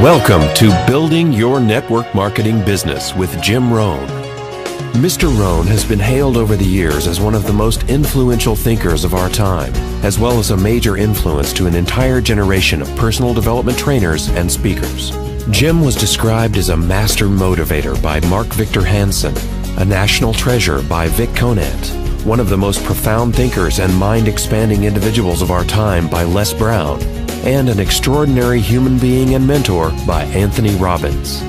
Welcome to Building Your Network Marketing Business with Jim Rohn. Mr. Rohn has been hailed over the years as one of the most influential thinkers of our time, as well as a major influence to an entire generation of personal development trainers and speakers. Jim was described as a master motivator by Mark Victor Hansen, a national treasure by Vic Conant, one of the most profound thinkers and mind-expanding individuals of our time by Les Brown, and an extraordinary human being and mentor by Anthony Robbins.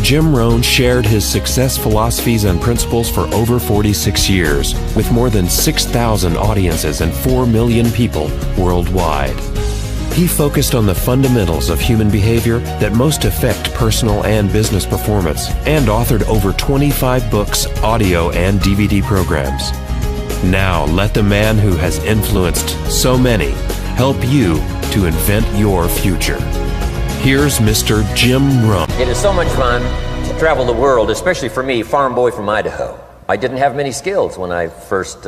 Jim Rohn shared his success philosophies and principles for over 46 years, with more than 6,000 audiences and 4 million people worldwide. He focused on the fundamentals of human behavior that most affect personal and business performance, and authored over 25 books, audio, and DVD programs. Now, let the man who has influenced so many help you to invent your future. Here's Mr. Jim Rohn. It is so much fun to travel the world, especially for me, farm boy from Idaho. I didn't have many skills when I first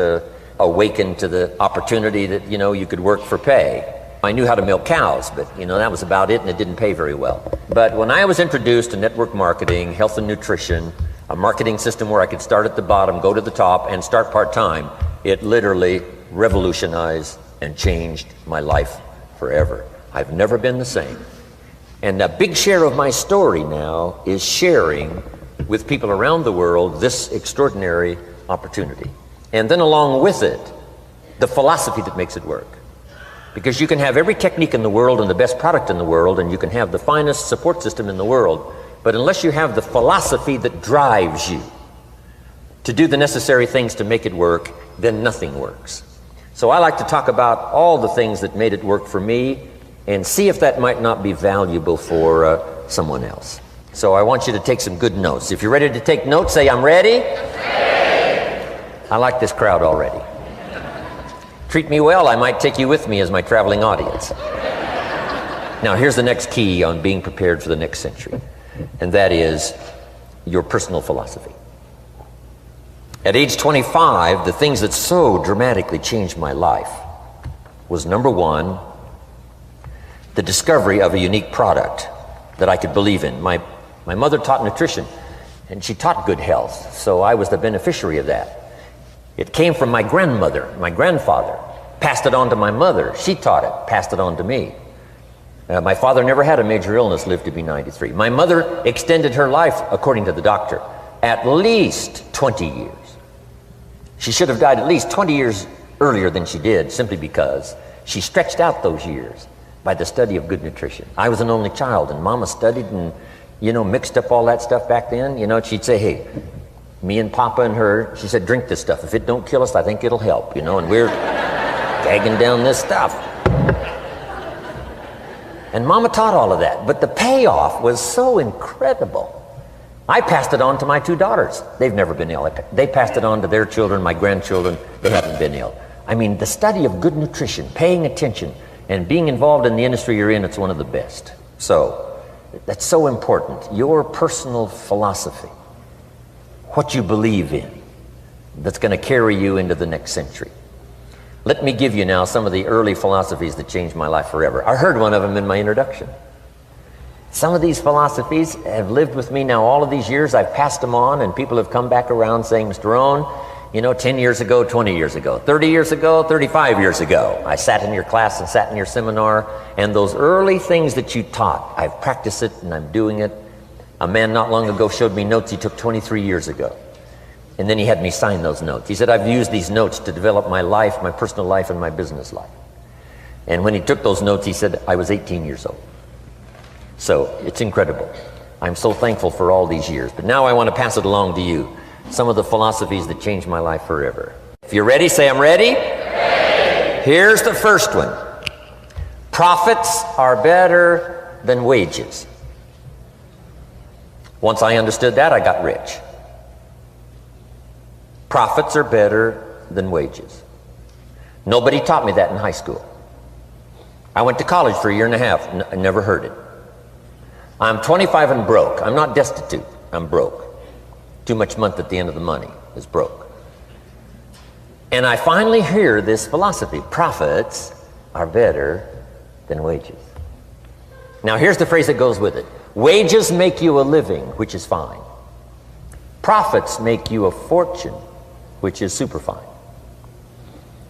awakened to the opportunity that, you could work for pay. I knew how to milk cows, but, that was about it, and it didn't pay very well. But when I was introduced to network marketing, health and nutrition, a marketing system where I could start at the bottom, go to the top, and start part-time, it literally revolutionized and changed my life forever. I've never been the same. And a big share of my story now is sharing with people around the world this extraordinary opportunity. And then along with it, the philosophy that makes it work. Because you can have every technique in the world and the best product in the world, and you can have the finest support system in the world, but unless you have the philosophy that drives you to do the necessary things to make it work, then nothing works. So I like to talk about all the things that made it work for me and see if that might not be valuable for someone else. So I want you to take some good notes. If you're ready to take notes, say, I'm ready. I like this crowd already. Treat me well, I might take you with me as my traveling audience. Now here's the next key on being prepared for the next century, and that is your personal philosophy. At age 25, the things that so dramatically changed my life was, number one, the discovery of a unique product that I could believe in. My mother taught nutrition, and she taught good health, so I was the beneficiary of that. It came from my grandmother. My grandfather passed it on to my mother. She taught it, passed it on to me. My father never had a major illness, lived to be 93. My mother extended her life, according to the doctor, at least 20 years. She should have died at least 20 years earlier than she did, simply because she stretched out those years by the study of good nutrition. I was an only child, and Mama studied and, mixed up all that stuff back then. She'd say, hey, me and Papa and her, she said, drink this stuff. If it don't kill us, I think it'll help, and we're gagging down this stuff. And Mama taught all of that, but the payoff was so incredible. I passed it on to my 2 daughters. They've never been ill. They passed it on to their children, my grandchildren. They haven't been ill. I mean, the study of good nutrition, paying attention, and being involved in the industry you're in, it's one of the best. So, that's so important. Your personal philosophy, what you believe in, that's going to carry you into the next century. Let me give you now some of the early philosophies that changed my life forever. I heard one of them in my introduction. Some of these philosophies have lived with me now all of these years. I've passed them on, and people have come back around saying, Mr. Rohn, 10 years ago, 20 years ago, 30 years ago, 35 years ago, I sat in your class and sat in your seminar, and those early things that you taught, I've practiced it and I'm doing it. A man not long ago showed me notes he took 23 years ago, and then he had me sign those notes. He said, I've used these notes to develop my life, my personal life, and my business life. And when he took those notes, he said, I was 18 years old. So it's incredible. I'm so thankful for all these years. But now I want to pass it along to you. Some of the philosophies that changed my life forever. If you're ready, say I'm ready. Ready. Here's the first one. Profits are better than wages. Once I understood that, I got rich. Profits are better than wages. Nobody taught me that in high school. I went to college for a year and a half. I never heard it. I'm 25 and broke. I'm not destitute. I'm broke. Too much month at the end of the money is broke. And I finally hear this philosophy. Profits are better than wages. Now here's the phrase that goes with it. Wages make you a living, which is fine. Profits make you a fortune, which is super fine.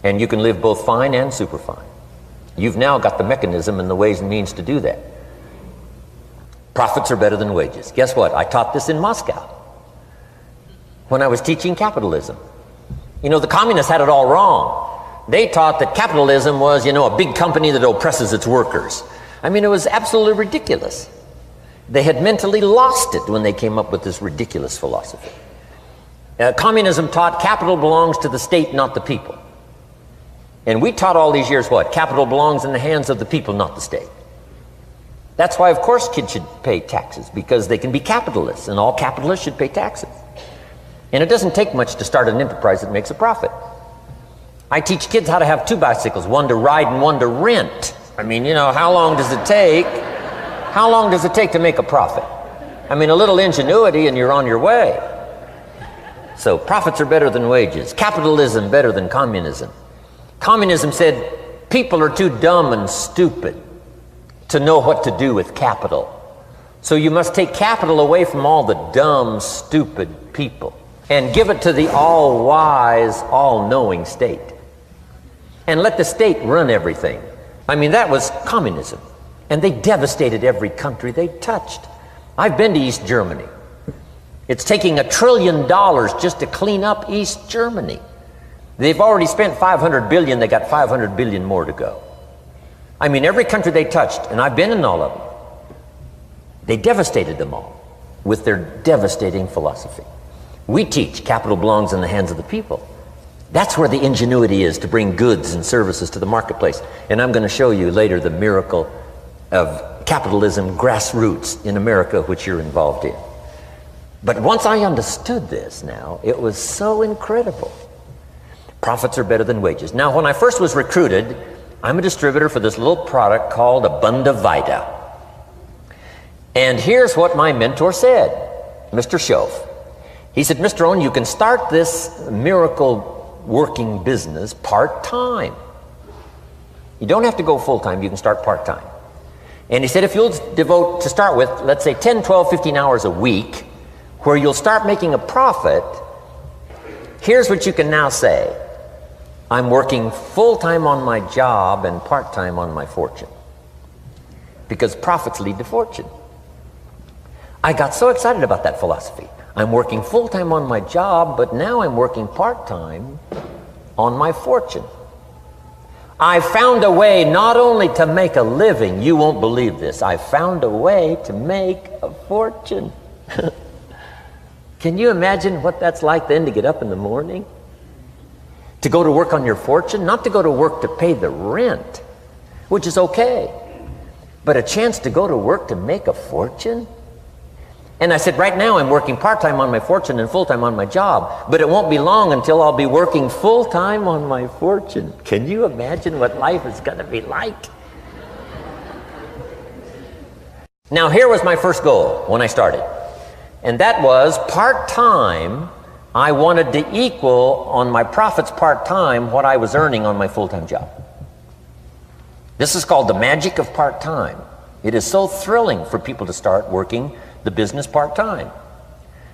And you can live both fine and super fine. You've now got the mechanism and the ways and means to do that. Profits are better than wages. Guess what? I taught this in Moscow when I was teaching capitalism. You know, the communists had it all wrong. They taught that capitalism was, you know, a big company that oppresses its workers. I mean, it was absolutely ridiculous. They had mentally lost it when they came up with this ridiculous philosophy. Communism taught capital belongs to the state, not the people. And we taught all these years what? Capital belongs in the hands of the people, not the state. That's why, of course, kids should pay taxes, because they can be capitalists, and all capitalists should pay taxes. And it doesn't take much to start an enterprise that makes a profit. I teach kids how to have two bicycles, one to ride and one to rent. I mean, you know, how long does it take? How long does it take to make a profit? I mean, a little ingenuity and you're on your way. So profits are better than wages. Capitalism better than communism. Communism said people are too dumb and stupid to know what to do with capital. So you must take capital away from all the dumb, stupid people and give it to the all-wise, all-knowing state. And let the state run everything. I mean, that was communism. And they devastated every country they touched. I've been to East Germany. It's taking $1 trillion just to clean up East Germany. They've already spent $500 billion. They got $500 billion more to go. I mean, every country they touched, and I've been in all of them, they devastated them all with their devastating philosophy. We teach capital belongs in the hands of the people. That's where the ingenuity is to bring goods and services to the marketplace. And I'm going to show you later the miracle of capitalism grassroots in America, which you're involved in. But once I understood this now, it was so incredible. Profits are better than wages. Now, when I first was recruited, I'm a distributor for this little product called Abunda Vita. And here's what my mentor said, Mr. Schoaf. He said, Mr. Rohn, you can start this miracle working business part-time. You don't have to go full-time, you can start part-time. And he said, if you'll devote, to start with, let's say 10, 12, 15 hours a week, where you'll start making a profit, here's what you can now say. I'm working full-time on my job and part-time on my fortune. Because profits lead to fortune. I got so excited about that philosophy. I'm working full-time on my job, but now I'm working part-time on my fortune. I found a way not only to make a living, you won't believe this, I found a way to make a fortune. Can you imagine what that's like then to get up in the morning? To go to work on your fortune? Not to go to work to pay the rent, which is okay, but a chance to go to work to make a fortune? And I said, right now I'm working part-time on my fortune and full-time on my job, but it won't be long until I'll be working full-time on my fortune. Can you imagine what life is going to be like? Now, here was my first goal when I started, and that was part-time. I wanted to equal on my profits part-time what I was earning on my full-time job. This is called the magic of part-time. It is so thrilling for people to start working the business part-time,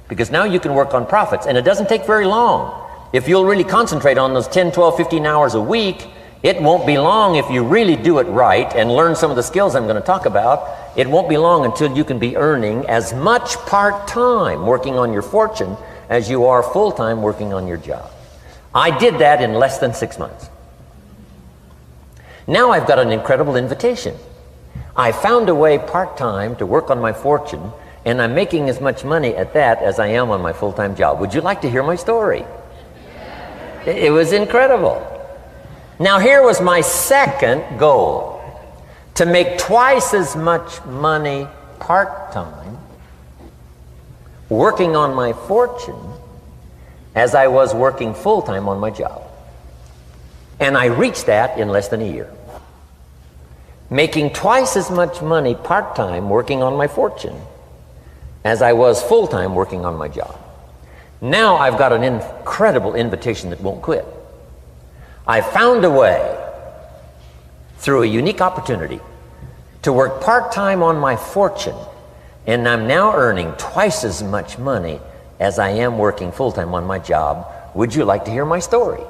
because now you can work on profits, and it doesn't take very long. If you'll really concentrate on those 10, 12, 15 hours a week, it won't be long if you really do it right and learn some of the skills I'm going to talk about. It won't be long until you can be earning as much part-time working on your fortune as you are full-time working on your job. I did that in less than 6 months. Now I've got an incredible invitation. I found a way part-time to work on my fortune, and I'm making as much money at that as I am on my full-time job. Would you like to hear my story? It was incredible. Now, here was my second goal, to make twice as much money part-time working on my fortune as I was working full-time on my job. And I reached that in less than a year. Making twice as much money part-time working on my fortune as I was full-time working on my job. Now I've got an incredible invitation that won't quit. I found a way, through a unique opportunity, to work part-time on my fortune And I'm now earning twice as much money as I am working full-time on my job. Would you like to hear my story?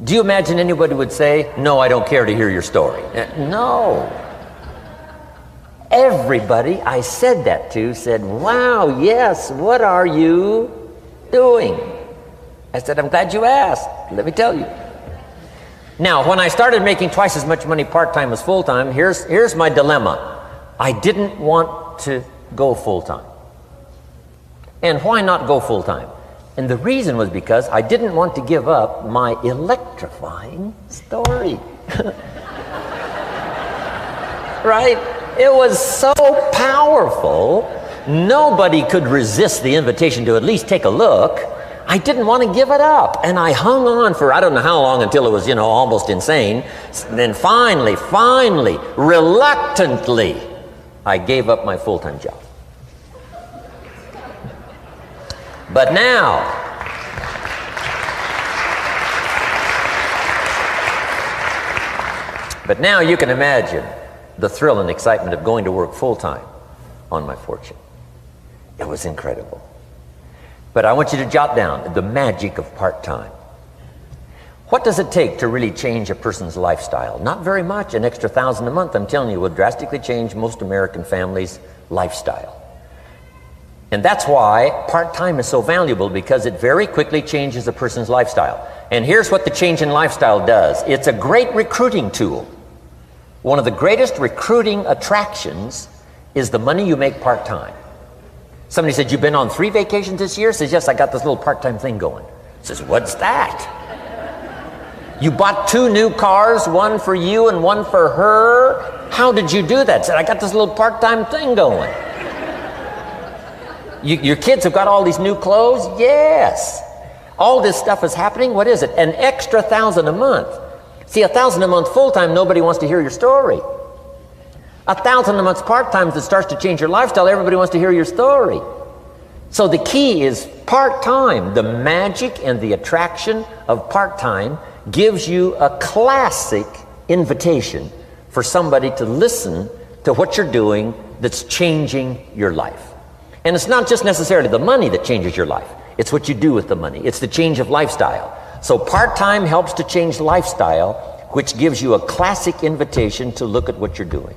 Do you imagine anybody would say, no, I don't care to hear your story? No. Everybody I said that to said, wow, yes, what are you doing? I said, I'm glad you asked. Let me tell you. Now, when I started making twice as much money part-time as full-time, here's my dilemma. I didn't want to go full-time. And why not go full-time? And the reason was because I didn't want to give up my electrifying story. Right? It was so powerful, nobody could resist the invitation to at least take a look. I didn't want to give it up, and I hung on for I don't know how long until it was, almost insane. And then finally, reluctantly, I gave up my full-time job. But now, you can imagine the thrill and excitement of going to work full-time on my fortune. It was incredible. But I want you to jot down the magic of part-time. What does it take to really change a person's lifestyle? Not very much. An extra $1,000 a month, I'm telling you, would drastically change most American families' lifestyle. And that's why part-time is so valuable, because it very quickly changes a person's lifestyle. And here's what the change in lifestyle does. It's a great recruiting tool. One of the greatest recruiting attractions is the money you make part-time. Somebody said, you've been on 3 vacations this year? Says, yes, I got this little part-time thing going. Says, what's that? You bought 2 new cars, one for you and one for her? How did you do that? Said, I got this little part-time thing going. Your kids have got all these new clothes? Yes. All this stuff is happening. What is it? An extra $1,000 a month. See, $1,000 a month full-time, nobody wants to hear your story. $1,000 a month part-time that starts to change your lifestyle, everybody wants to hear your story. So the key is part-time. The magic and the attraction of part-time gives you a classic invitation for somebody to listen to what you're doing that's changing your life. And it's not just necessarily the money that changes your life. It's what you do with the money. It's the change of lifestyle. So part-time helps to change lifestyle, which gives you a classic invitation to look at what you're doing.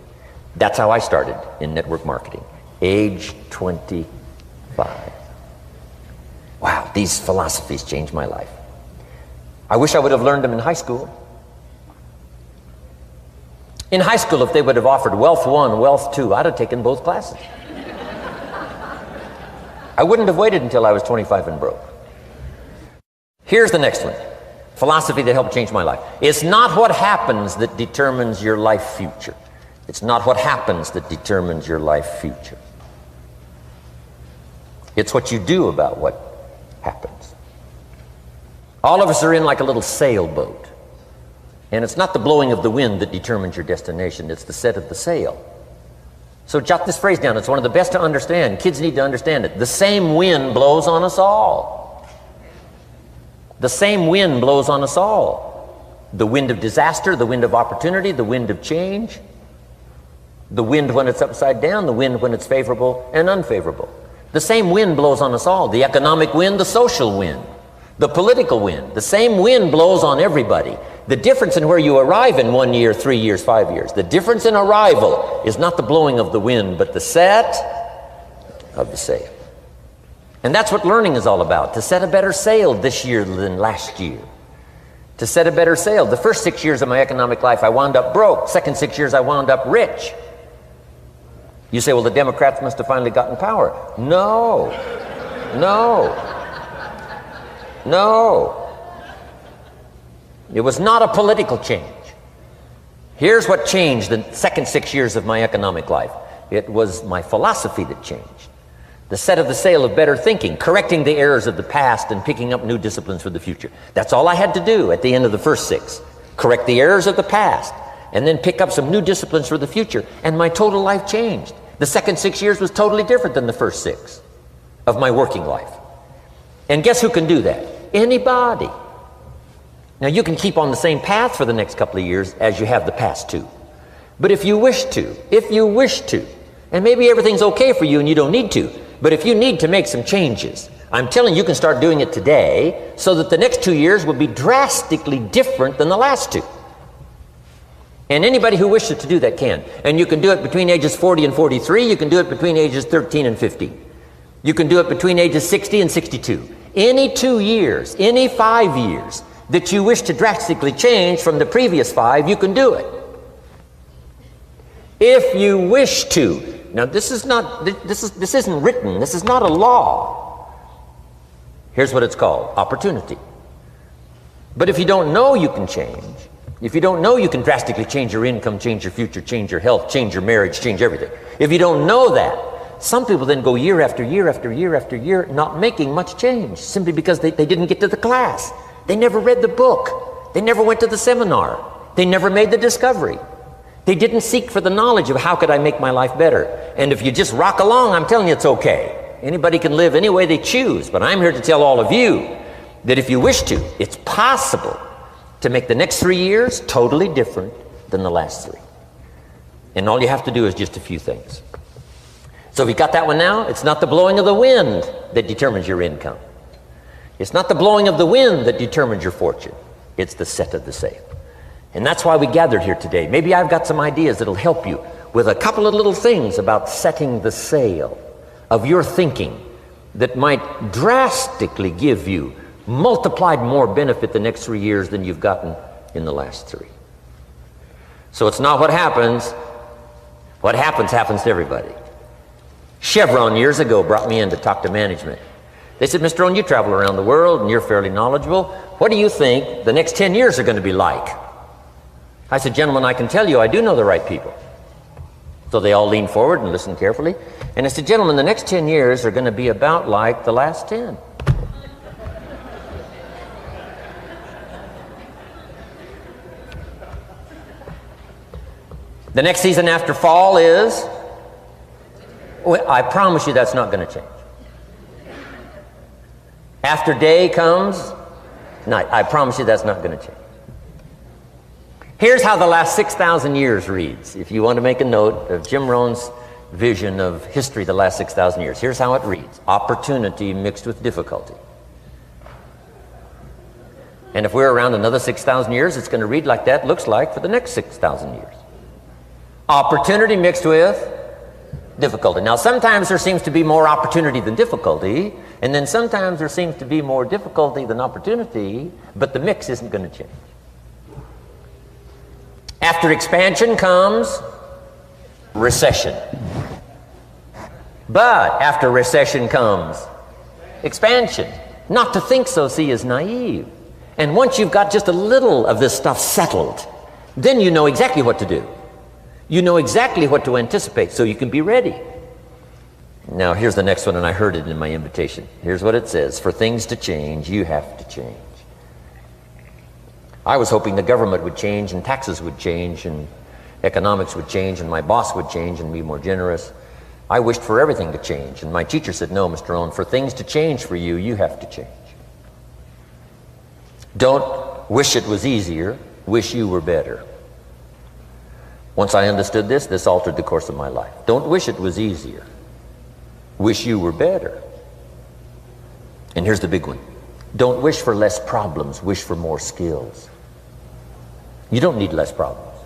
That's how I started in network marketing, age 25. Wow, these philosophies changed my life. I wish I would have learned them in high school. In high school, if they would have offered Wealth 1, Wealth 2, I'd have taken both classes. I wouldn't have waited until I was 25 and broke. Here's the next one. Philosophy that helped change my life. It's not what happens that determines your life future. It's not what happens that determines your life future. It's what you do about what happens. All of us are in like a little sailboat. And it's not the blowing of the wind that determines your destination. It's the set of the sail. So jot this phrase down. It's one of the best to understand. Kids need to understand it. The same wind blows on us all. The same wind blows on us all. The wind of disaster, the wind of opportunity, the wind of change. The wind when it's upside down, the wind when it's favorable and unfavorable. The same wind blows on us all. The economic wind, the social wind, the political wind. The same wind blows on everybody. The difference in where you arrive in 1 year, 3 years, 5 years, the difference in arrival is not the blowing of the wind, but the set of the sail. And that's what learning is all about, to set a better sail this year than last year. To set a better sail. The first 6 years of my economic life, I wound up broke. Second 6 years, I wound up rich. You say, well, the Democrats must have finally gotten power. No. It was not a political change. Here's what changed the second 6 years of my economic life. It was my philosophy that changed. The set of the sail of better thinking, correcting the errors of the past and picking up new disciplines for the future. That's all I had to do at the end of the first 6. Correct the errors of the past and then pick up some new disciplines for the future. And my total life changed. The second 6 years was totally different than the first 6 of my working life. And guess who can do that? Anybody. Now you can keep on the same path for the next couple of years as you have the past 2. But if you wish to, And maybe everything's okay for you and you don't need to. But if you need to make some changes, I'm telling you, you can start doing it today so that the next 2 years will be drastically different than the last 2. And anybody who wishes to do that can. And you can do it between ages 40 and 43. You can do it between ages 13 and 15. You can do it between ages 60 and 62. Any 2 years, any 5 years that you wish to drastically change from the previous 5, you can do it. If you wish to. Now this isn't written. This is not a law. Here's what it's called: opportunity. But if you don't know you can change, if you don't know you can drastically change your income, change your future, change your health, change your marriage, change everything, if you don't know that, some people then go year after year after year after year not making much change simply because they didn't get to the class. They never read the book. They never went to the seminar. They never made the discovery. They didn't seek for the knowledge of how could I make my life better. And if you just rock along, I'm telling you it's okay. Anybody can live any way they choose, but I'm here to tell all of you that if you wish to, it's possible to make the next 3 years totally different than the last 3. And all you have to do is just a few things. So if you got that one now, it's not the blowing of the wind that determines your income. It's not the blowing of the wind that determines your fortune. It's the set of the sail. And that's why we gathered here today. Maybe I've got some ideas that'll help you with a couple of little things about setting the sail of your thinking that might drastically give you multiplied more benefit the next 3 years than you've gotten in the last 3. So it's not what happens. What happens to everybody. Chevron years ago brought me in to talk to management. They said, Mr. Rohn, you travel around the world and you're fairly knowledgeable. What do you think the next 10 years are going to be like? I said, gentlemen, I can tell you I do know the right people. So they all leaned forward and listened carefully. And I said, gentlemen, the next 10 years are going to be about like the last 10. The next season after fall is, well, I promise you that's not going to change. After day comes night. I promise you that's not going to change. Here's how the last 6,000 years reads. If you want to make a note of Jim Rohn's vision of history the last 6,000 years, here's how it reads. Opportunity mixed with difficulty. And if we're around another 6,000 years, it's going to read like that looks like for the next 6,000 years. Opportunity mixed with difficulty. Now, sometimes there seems to be more opportunity than difficulty, and then sometimes there seems to be more difficulty than opportunity, but the mix isn't going to change. After expansion comes recession. But after recession comes expansion. Not to think so, see, is naive. And once you've got just a little of this stuff settled, then you know exactly what to do. You know exactly what to anticipate, so you can be ready. Now, here's the next one, and I heard it in my invitation. Here's what it says. For things to change, you have to change. I was hoping the government would change, and taxes would change, and economics would change, and my boss would change and be more generous. I wished for everything to change, and my teacher said, no, Mr. Rohn, for things to change for you, you have to change. Don't wish it was easier, wish you were better. Once I understood this, this altered the course of my life. Don't wish it was easier. Wish you were better. And here's the big one. Don't wish for less problems. Wish for more skills. You don't need less problems.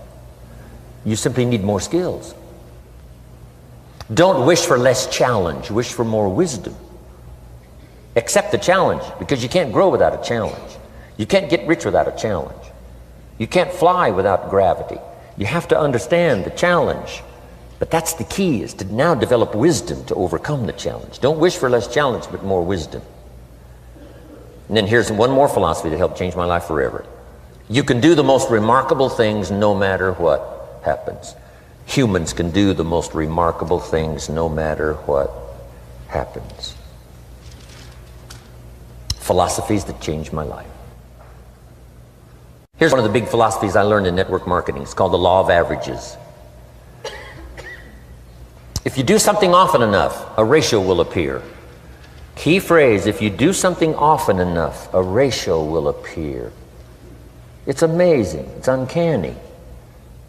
You simply need more skills. Don't wish for less challenge. Wish for more wisdom. Accept the challenge, because you can't grow without a challenge. You can't get rich without a challenge. You can't fly without gravity. You have to understand the challenge. But that's the key, is to now develop wisdom to overcome the challenge. Don't wish for less challenge, but more wisdom. And then here's one more philosophy that helped change my life forever. You can do the most remarkable things no matter what happens. Humans can do the most remarkable things no matter what happens. Philosophies that changed my life. Here's one of the big philosophies I learned in network marketing. It's called the law of averages. If you do something often enough, a ratio will appear. Key phrase, if you do something often enough, a ratio will appear. It's amazing. It's uncanny.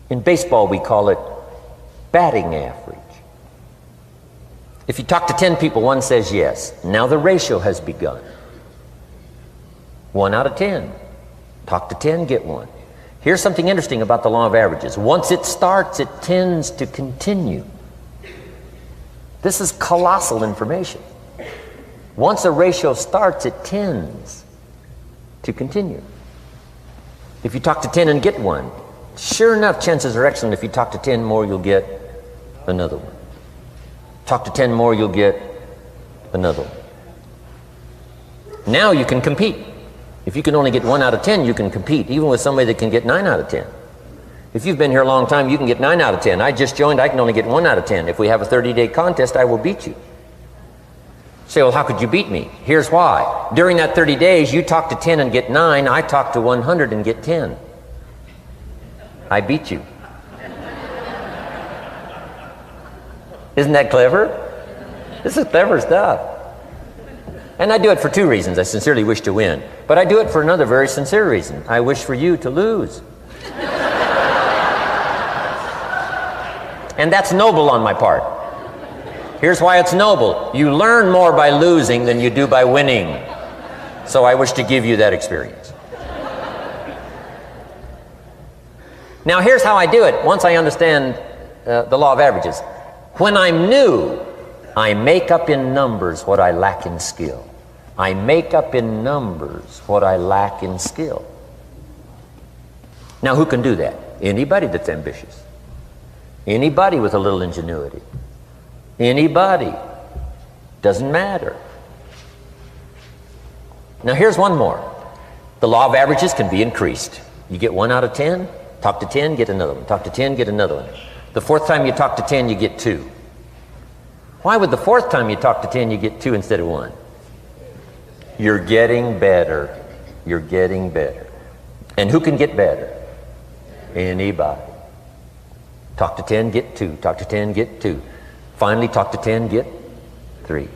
In baseball, we call it batting average. If you talk to 10 people, one says yes. Now the ratio has begun. 1 out of 10. Talk to 10, get 1. Here's something interesting about the law of averages. Once it starts, it tends to continue. This is colossal information. Once a ratio starts, it tends to continue. If you talk to 10 and get 1, sure enough, chances are excellent if you talk to 10 more, you'll get another one. Talk to 10 more, you'll get another one. Now you can compete. If you can only get 1 out of 10, you can compete, even with somebody that can get 9 out of 10. If you've been here a long time, you can get 9 out of 10. I just joined, I can only get 1 out of 10. If we have a 30-day contest, I will beat you. Say, well, how could you beat me? Here's why. During that 30 days, you talk to 10 and get 9. I talk to 100 and get 10. I beat you. Isn't that clever? This is clever stuff. And I do it for 2 reasons. I sincerely wish to win. But I do it for another very sincere reason. I wish for you to lose. And that's noble on my part. Here's why it's noble. You learn more by losing than you do by winning. So I wish to give you that experience. Now here's how I do it once I understand the law of averages. When I'm new, I make up in numbers what I lack in skill. I make up in numbers what I lack in skill. Now who can do that? Anybody that's ambitious. Anybody with a little ingenuity. Anybody. Doesn't matter. Now here's one more. The law of averages can be increased. You get 1 out of 10, talk to 10, get another one. Talk to 10, get another one. The 4th time you talk to 10, you get 2. Why would the 4th time you talk to 10, you get 2 instead of 1? You're getting better. You're getting better. And who can get better? Anybody. Talk to 10, get 2. Talk to 10, get 2. Finally, talk to 10, get 3.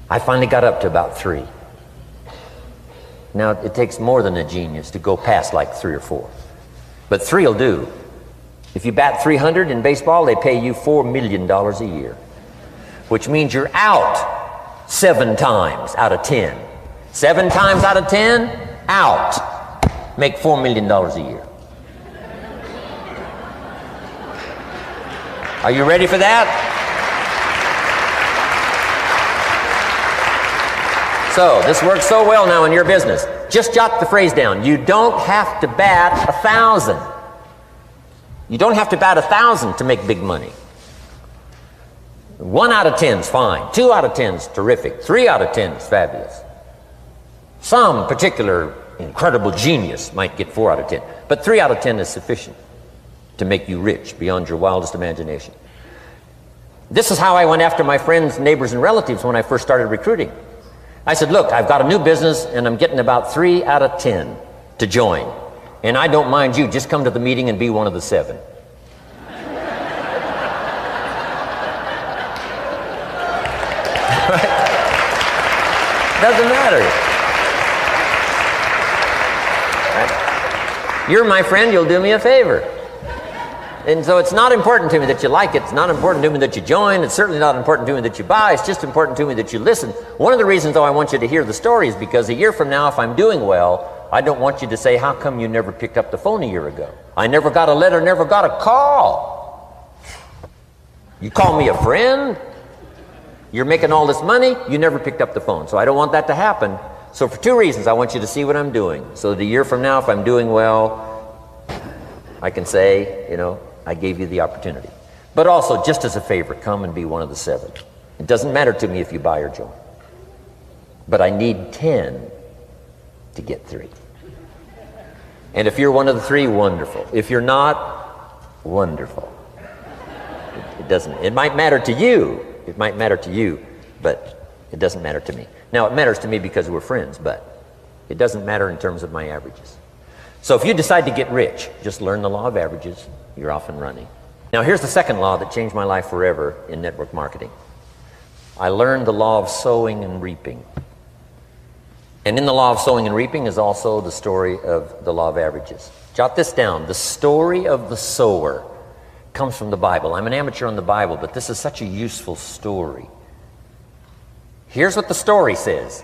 I finally got up to about 3. Now, it takes more than a genius to go past like 3 or 4. But 3 will do. If you bat 300 in baseball, they pay you $4 million a year, which means you're out 7 times out of 10. 7 times out of 10, out. Make $4 million a year. Are you ready for that? So, this works so well now in your business. Just jot the phrase down. You don't have to bat 1,000. You don't have to bat 1,000 to make big money. 1 out of 10 is fine. 2 out of 10 is terrific. 3 out of 10 is fabulous. Some particular incredible genius might get 4 out of 10. But 3 out of 10 is sufficient to make you rich beyond your wildest imagination. This is how I went after my friends, neighbors, and relatives when I first started recruiting. I said, look, I've got a new business and I'm getting about 3 out of 10 to join. And I don't mind you, just come to the meeting and be one of the 7. Doesn't matter. Right? You're my friend, you'll do me a favor. And so it's not important to me that you like it. It's not important to me that you join. It's certainly not important to me that you buy. It's just important to me that you listen. One of the reasons, though, I want you to hear the story is because a year from now, if I'm doing well, I don't want you to say, how come you never picked up the phone a year ago? I never got a letter, never got a call. You call me a friend? You're making all this money, you never picked up the phone. So I don't want that to happen. So for 2 reasons, I want you to see what I'm doing. So that a year from now, if I'm doing well, I can say, you know, I gave you the opportunity. But also, just as a favor, come and be one of the 7. It doesn't matter to me if you buy or join. But I need 10 to get 3. And if you're one of the 3, wonderful. If you're not, wonderful. It doesn't. It might matter to you. It might matter to you, but it doesn't matter to me. Now, it matters to me because we're friends, but it doesn't matter in terms of my averages. So if you decide to get rich, just learn the law of averages. You're off and running. Now, here's the second law that changed my life forever in network marketing. I learned the law of sowing and reaping. And in the law of sowing and reaping is also the story of the law of averages. Jot this down. The story of the sower comes from the Bible. I'm an amateur on the Bible, but this is such a useful story. Here's what the story says.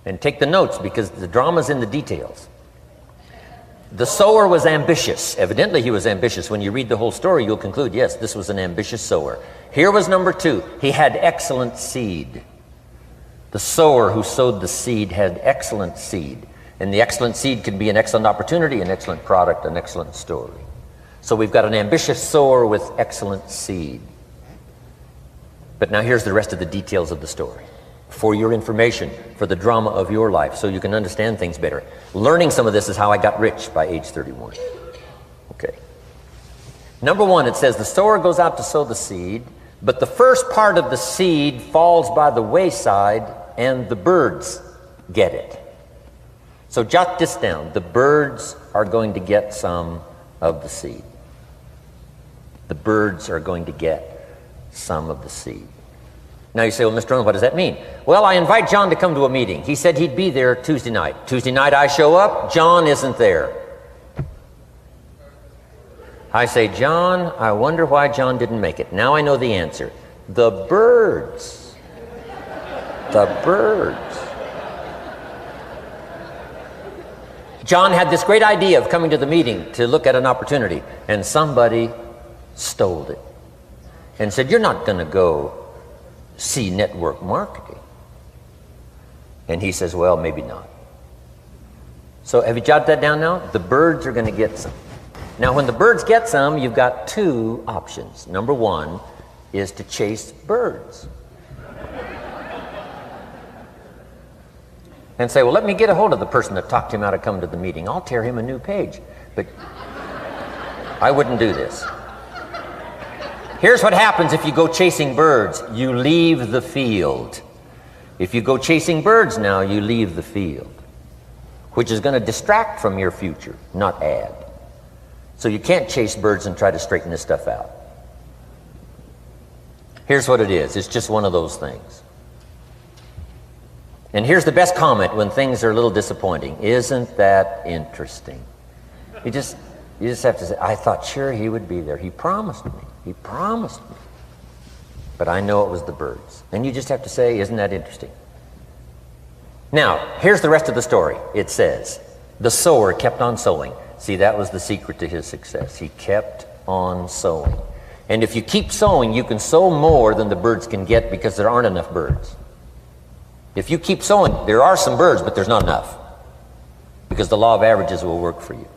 And take the notes because the drama's in the details. The sower was ambitious. Evidently he was ambitious. When you read the whole story, you'll conclude, yes, this was an ambitious sower. Here was number 2. He had excellent seed. The sower who sowed the seed had excellent seed. And the excellent seed can be an excellent opportunity, an excellent product, an excellent story. So we've got an ambitious sower with excellent seed. But now here's the rest of the details of the story. For your information, for the drama of your life, so you can understand things better. Learning some of this is how I got rich by age 31. Okay. Number 1, it says the sower goes out to sow the seed, but the first part of the seed falls by the wayside and the birds get it. So jot this down. The birds are going to get some of the seed. The birds are going to get some of the seed. Now you say, well, Mr. Rohn, what does that mean? Well, I invite John to come to a meeting. He said he'd be there Tuesday night. Tuesday night I show up, John isn't there. I say, John, I wonder why John didn't make it. Now I know the answer. The birds. The birds. John had this great idea of coming to the meeting to look at an opportunity, and somebody stole it and said, you're not going to go see network marketing. And he says, well, maybe not. So have you jotted that down now? The birds are going to get some. Now when the birds get some, you've got 2 options. Number 1 is to chase birds. And say, well, let me get a hold of the person that talked him out of coming to the meeting. I'll tear him a new page. But I wouldn't do this. Here's what happens if you go chasing birds. You leave the field. If you go chasing birds now, you leave the field, which is going to distract from your future, not add. So you can't chase birds and try to straighten this stuff out. Here's what it is. It's just one of those things. And here's the best comment when things are a little disappointing. Isn't that interesting? You just have to say, I thought sure he would be there. He promised me. He promised me. But I know it was the birds. And you just have to say, isn't that interesting? Now, here's the rest of the story. It says, the sower kept on sowing. See, that was the secret to his success. He kept on sowing. And if you keep sowing, you can sow more than the birds can get because there aren't enough birds. If you keep sowing, there are some birds, but there's not enough. Because the law of averages will work for you.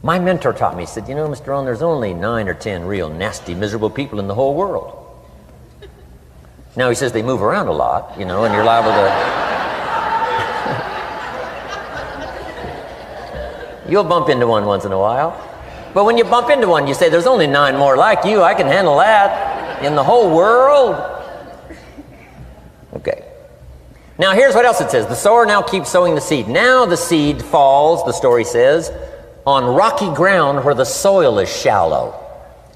My mentor taught me, he said, you know, Mr. Rohn, there's only 9 or 10 real nasty, miserable people in the whole world. Now he says they move around a lot, you know, and you're liable to... You'll bump into one once in a while. But when you bump into one, you say, there's only 9 more like you. I can handle that in the whole world. Okay. Now here's what else it says. The sower now keeps sowing the seed. Now the seed falls, the story says, on rocky ground where the soil is shallow.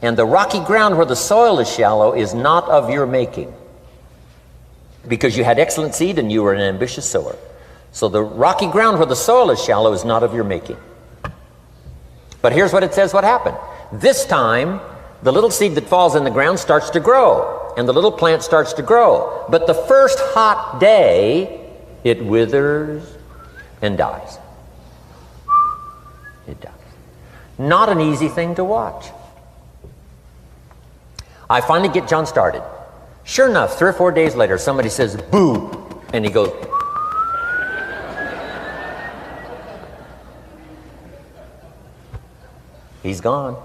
And the rocky ground where the soil is shallow is not of your making. Because you had excellent seed and you were an ambitious sower. So the rocky ground where the soil is shallow is not of your making. But here's what it says what happened. This time, the little seed that falls in the ground starts to grow. And the little plant starts to grow. But the first hot day, it withers and dies. It dies. Not an easy thing to watch. I finally get John started. Sure enough, 3 or 4 days later, somebody says, boo! And he goes, he's gone.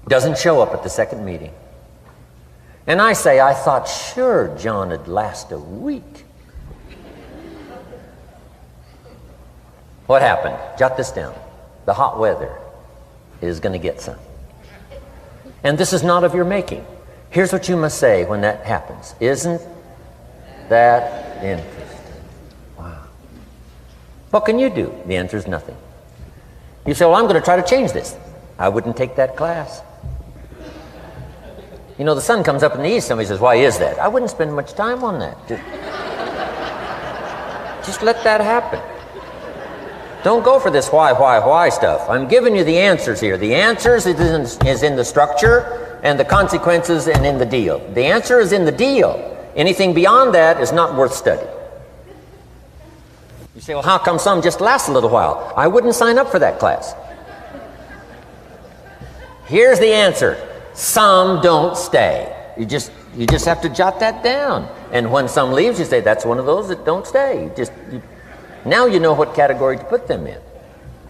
Doesn't show up at the second meeting. And I say, I thought sure John would last a week. What happened? Jot this down. The hot weather is going to get some. And this is not of your making. Here's what you must say when that happens. Isn't that interesting? Wow. What can you do? The answer is nothing. You say, well, I'm going to try to change this. I wouldn't take that class. You know, the sun comes up in the east. Somebody says, why is that? I wouldn't spend much time on that. Just let that happen. Don't go for this why stuff. I'm giving you the answers here. The answers is in the structure and the consequences and in the deal. The answer is in the deal. Anything beyond that is not worth study. You say, well, how come some just last a little while? I wouldn't sign up for that class. Here's the answer. Some don't stay. You just have to jot that down. And when some leaves, you say, that's one of those that don't stay. Now you know what category to put them in.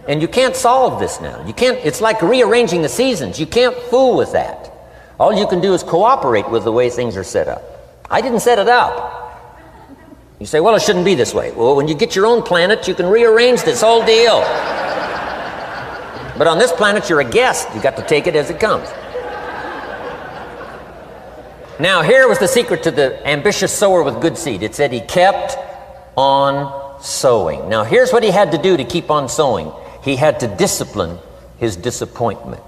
And you can't solve this now. You can't, it's like rearranging the seasons. You can't fool with that. All you can do is cooperate with the way things are set up. I didn't set it up. You say, well, it shouldn't be this way. Well, when you get your own planet, you can rearrange this whole deal. But on this planet, you're a guest. You got to take it as it comes. Now, here was the secret to the ambitious sower with good seed. It said he kept on sowing. Now, here's what he had to do to keep on sowing. He had to discipline his disappointment.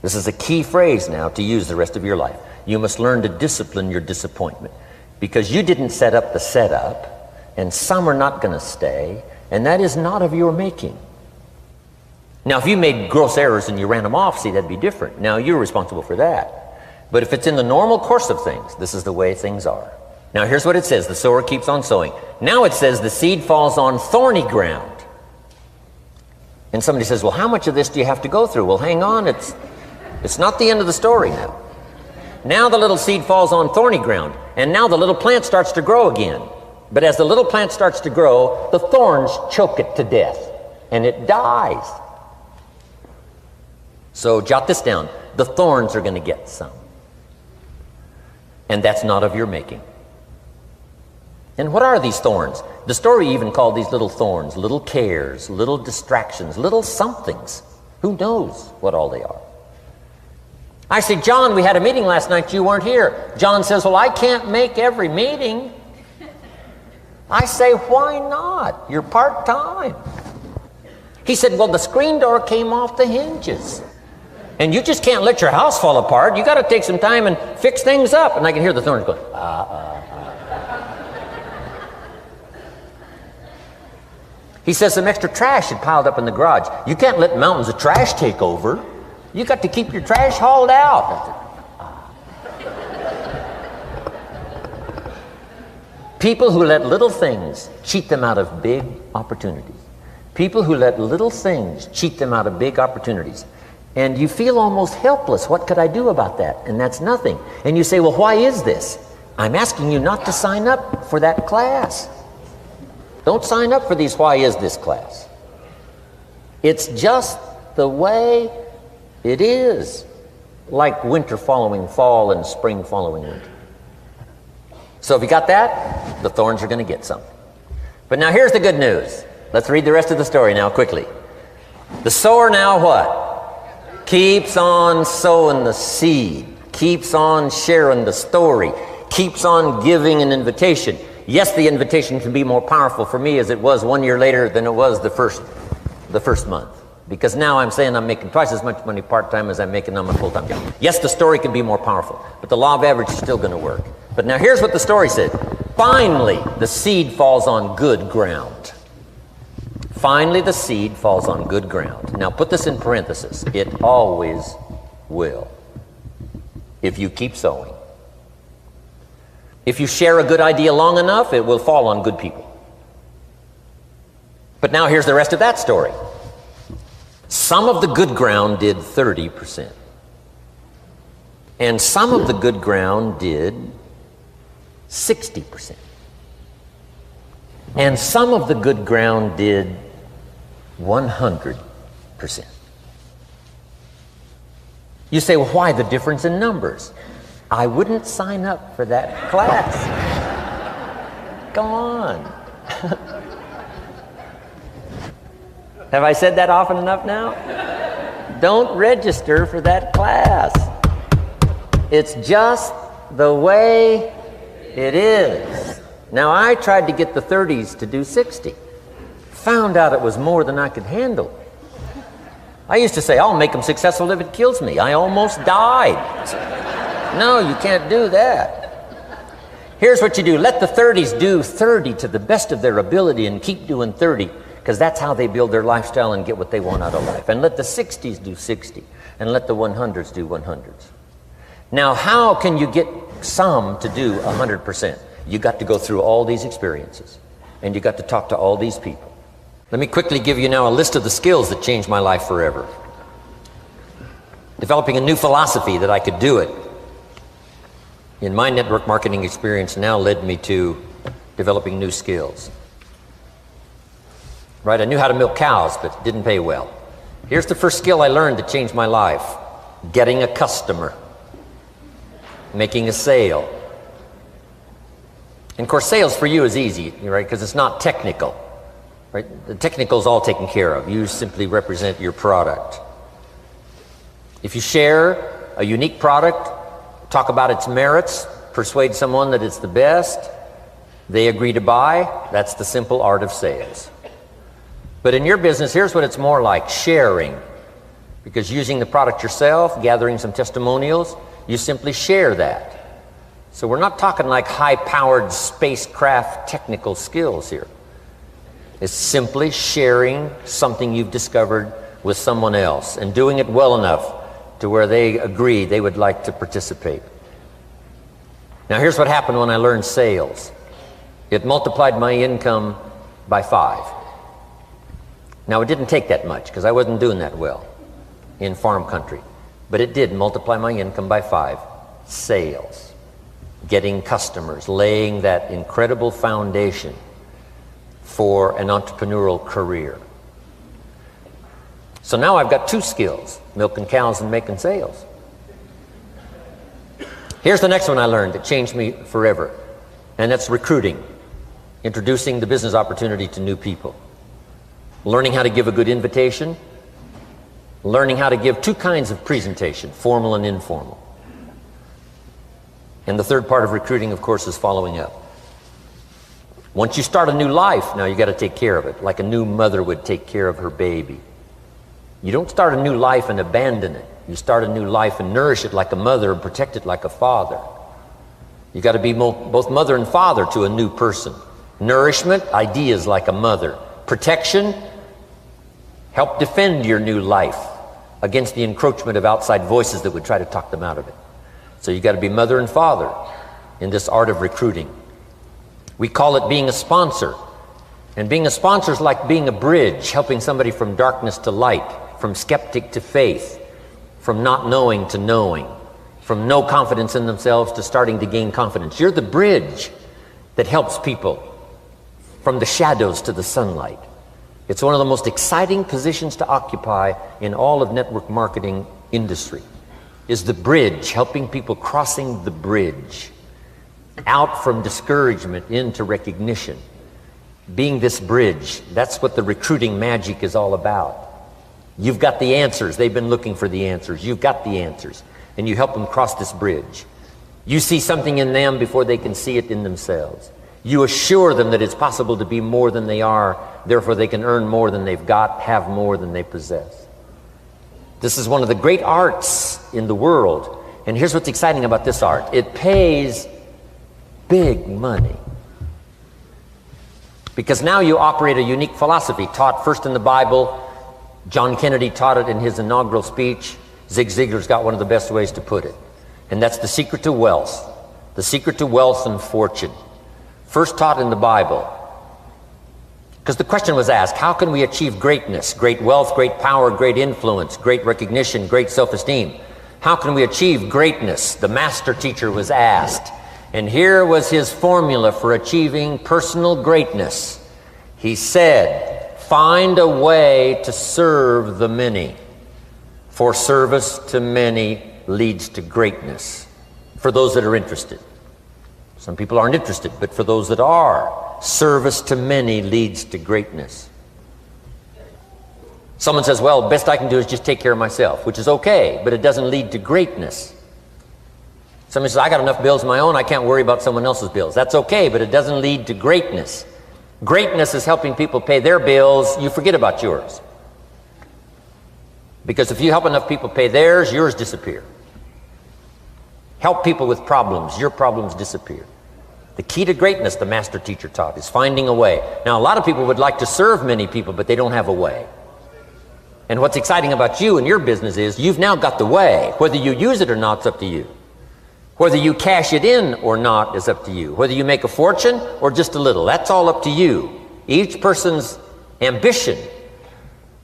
This is a key phrase now to use the rest of your life. You must learn to discipline your disappointment, because you didn't set up the setup, and some are not going to stay, and that is not of your making. Now, if you made gross errors and you ran them off, see, that'd be different. Now, you're responsible for that. But if it's in the normal course of things, this is the way things are. Now, here's what it says. The sower keeps on sowing. Now it says the seed falls on thorny ground. And somebody says, well, how much of this do you have to go through? Well, hang on. It's not the end of the story now. Now the little seed falls on thorny ground. And now the little plant starts to grow again. But as the little plant starts to grow, the thorns choke it to death. And it dies. So jot this down. The thorns are going to get some. And that's not of your making. And what are these thorns? The story even called these little thorns, little cares, little distractions, little somethings. Who knows what all they are? I say, John, we had a meeting last night, you weren't here. John says, well, I can't make every meeting. I say, why not? You're part-time. He said, well, the screen door came off the hinges. And you just can't let your house fall apart. You got to take some time and fix things up. And I can hear the thorns going, He says some extra trash had piled up in the garage. You can't let mountains of trash take over. You got to keep your trash hauled out. People who let little things cheat them out of big opportunities. People who let little things cheat them out of big opportunities. And you feel almost helpless. What could I do about that? And that's nothing. And you say, well, why is this? I'm asking you not to sign up for that class. Don't sign up for these why is this class. It's just the way it is. Like winter following fall and spring following winter. So if you got that, the thorns are going to get some. But now here's the good news. Let's read the rest of the story now quickly. The sower now what? Keeps on sowing the seed. Keeps on sharing the story. Keeps on giving an invitation. Yes, the invitation can be more powerful for me as it was 1 year later than it was the first month. Because now I'm saying I'm making twice as much money part-time as I'm making on my full-time job. Yes, the story can be more powerful, but the law of average is still going to work. But now here's what the story said. Finally, the seed falls on good ground. Finally, the seed falls on good ground. Now put this in parentheses. It always will, if you keep sowing. If you share a good idea long enough, it will fall on good people. But now here's the rest of that story. Some of the good ground did 30%. And some of the good ground did 60%. And some of the good ground did 100%. You say, well, why the difference in numbers? I wouldn't sign up for that class. Come on. Have I said that often enough now? Don't register for that class. It's just the way it is. Now, I tried to get the 30s to do 60. Found out it was more than I could handle. I used to say, I'll make them successful if it kills me. I almost died. No, you can't do that. Here's what you do. Let the 30s do 30 to the best of their ability and keep doing 30. because that's how they build their lifestyle and get what they want out of life. And let the 60s do 60, and let the 100s do 100s. Now, how can you get some to do 100%? You got to go through all these experiences, and you got to talk to all these people. Let me quickly give you now a list of the skills that changed my life forever. Developing a new philosophy that I could do it in my network marketing experience now led me to developing new skills. Right, I knew how to milk cows, but it didn't pay well. Here's the first skill I learned to change my life: getting a customer, making a sale. And of course, sales for you is easy, right, because it's not technical. Right? The technical is all taken care of. You simply represent your product. If you share a unique product, talk about its merits, persuade someone that it's the best, they agree to buy, that's the simple art of sales. But in your business, here's what it's more like: sharing. Because using the product yourself, gathering some testimonials, you simply share that. So we're not talking like high-powered spacecraft technical skills here. It's simply sharing something you've discovered with someone else and doing it well enough to where they agree they would like to participate. Now here's what happened when I learned sales. It multiplied my income by 5. Now it didn't take that much because I wasn't doing that well in farm country, but it did multiply my income by 5. Sales, getting customers, laying that incredible foundation for an entrepreneurial career. So now I've got 2 skills: milking cows and making sales. Here's the next one I learned that changed me forever, and that's recruiting, introducing the business opportunity to new people, learning how to give a good invitation, learning how to give 2 kinds of presentation, formal and informal. And the third part of recruiting, of course, is following up. Once you start a new life, now you got to take care of it, like a new mother would take care of her baby. You don't start a new life and abandon it. You start a new life and nourish it like a mother and protect it like a father. You got to be both mother and father to a new person. Nourishment, ideas like a mother. Protection, help defend your new life against the encroachment of outside voices that would try to talk them out of it. So you got to be mother and father in this art of recruiting. We call it being a sponsor. And being a sponsor is like being a bridge, helping somebody from darkness to light, from skeptic to faith, from not knowing to knowing, from no confidence in themselves to starting to gain confidence. You're the bridge that helps people from the shadows to the sunlight. It's one of the most exciting positions to occupy in all of network marketing industry, is the bridge, helping people crossing the bridge out from discouragement into recognition. Being this bridge, that's what the recruiting magic is all about. You've got the answers. They've been looking for the answers. You've got the answers, and you help them cross this bridge. You see something in them before they can see it in themselves. You assure them that it's possible to be more than they are, therefore they can earn more than they've got, have more than they possess. This is one of the great arts in the world, and here's what's exciting about this art. It pays big money. Because now you operate a unique philosophy taught first in the Bible. John Kennedy taught it in his inaugural speech. Zig Ziglar's got one of the best ways to put it. And that's the secret to wealth. The secret to wealth and fortune. First taught in the Bible. Because the question was asked, how can we achieve greatness, great wealth, great power, great influence, great recognition, great self-esteem? How can we achieve greatness? The master teacher was asked. And here was his formula for achieving personal greatness. He said, find a way to serve the many, for service to many leads to greatness. For those that are interested. Some people aren't interested, but for those that are, service to many leads to greatness. Someone says, well, best I can do is just take care of myself, which is okay, but it doesn't lead to greatness. Somebody says, I got enough bills of my own, I can't worry about someone else's bills. That's okay, but it doesn't lead to greatness. Greatness is helping people pay their bills, you forget about yours. Because if you help enough people pay theirs, yours disappear. Help people with problems, your problems disappear. The key to greatness, the master teacher taught, is finding a way. Now, a lot of people would like to serve many people, but they don't have a way. And what's exciting about you and your business is you've now got the way. Whether you use it or not, it's up to you. Whether you cash it in or not is up to you. Whether you make a fortune or just a little, that's all up to you. Each person's ambition,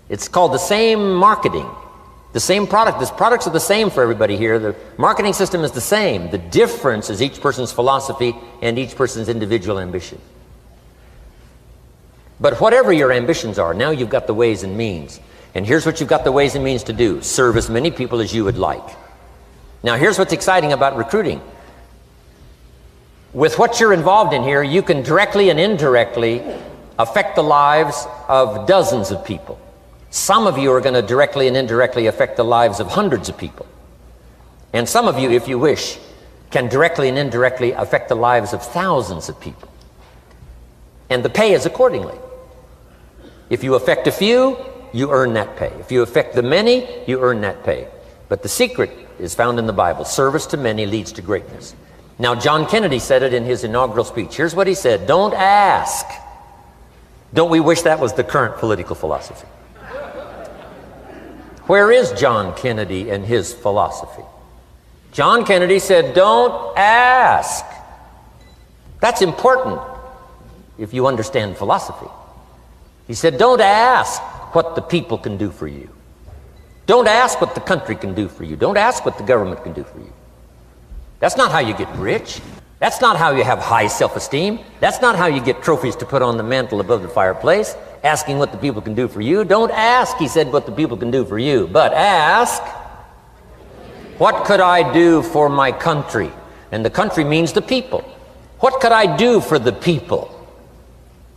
it's called the same marketing. The same product. The products are the same for everybody here. The marketing system is the same. The difference is each person's philosophy and each person's individual ambition. But whatever your ambitions are, now you've got the ways and means. And here's what you've got the ways and means to do. Serve as many people as you would like. Now here's what's exciting about recruiting. With what you're involved in here, you can directly and indirectly affect the lives of dozens of people. Some of you are going to directly and indirectly affect the lives of hundreds of people. And some of you, if you wish, can directly and indirectly affect the lives of thousands of people. And the pay is accordingly. If you affect a few, you earn that pay. If you affect the many, you earn that pay. But the secret is found in the Bible. Service to many leads to greatness. Now, John Kennedy said it in his inaugural speech. Here's what he said: don't ask. Don't we wish that was the current political philosophy? Where is John Kennedy and his philosophy? John Kennedy said, don't ask. That's important if you understand philosophy. He said, don't ask what the people can do for you. Don't ask what the country can do for you. Don't ask what the government can do for you. That's not how you get rich. That's not how you have high self-esteem. That's not how you get trophies to put on the mantle above the fireplace, asking what the people can do for you. Don't ask, he said, what the people can do for you, but ask, what could I do for my country? And the country means the people. What could I do for the people?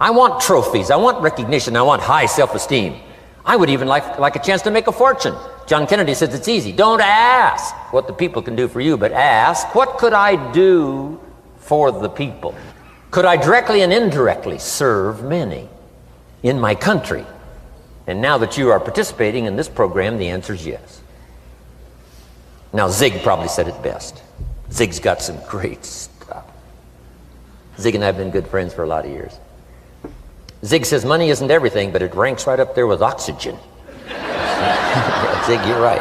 I want trophies. I want recognition. I want high self-esteem. I would even like a chance to make a fortune. John Kennedy says it's easy. Don't ask what the people can do for you, but ask, what could I do for the people? Could I directly and indirectly serve many in my country? And now that you are participating in this program, the answer is yes. Now, Zig probably said it best. Zig's got some great stuff. Zig and I have been good friends for a lot of years. Zig says money isn't everything, but it ranks right up there with oxygen. Zig, you're right.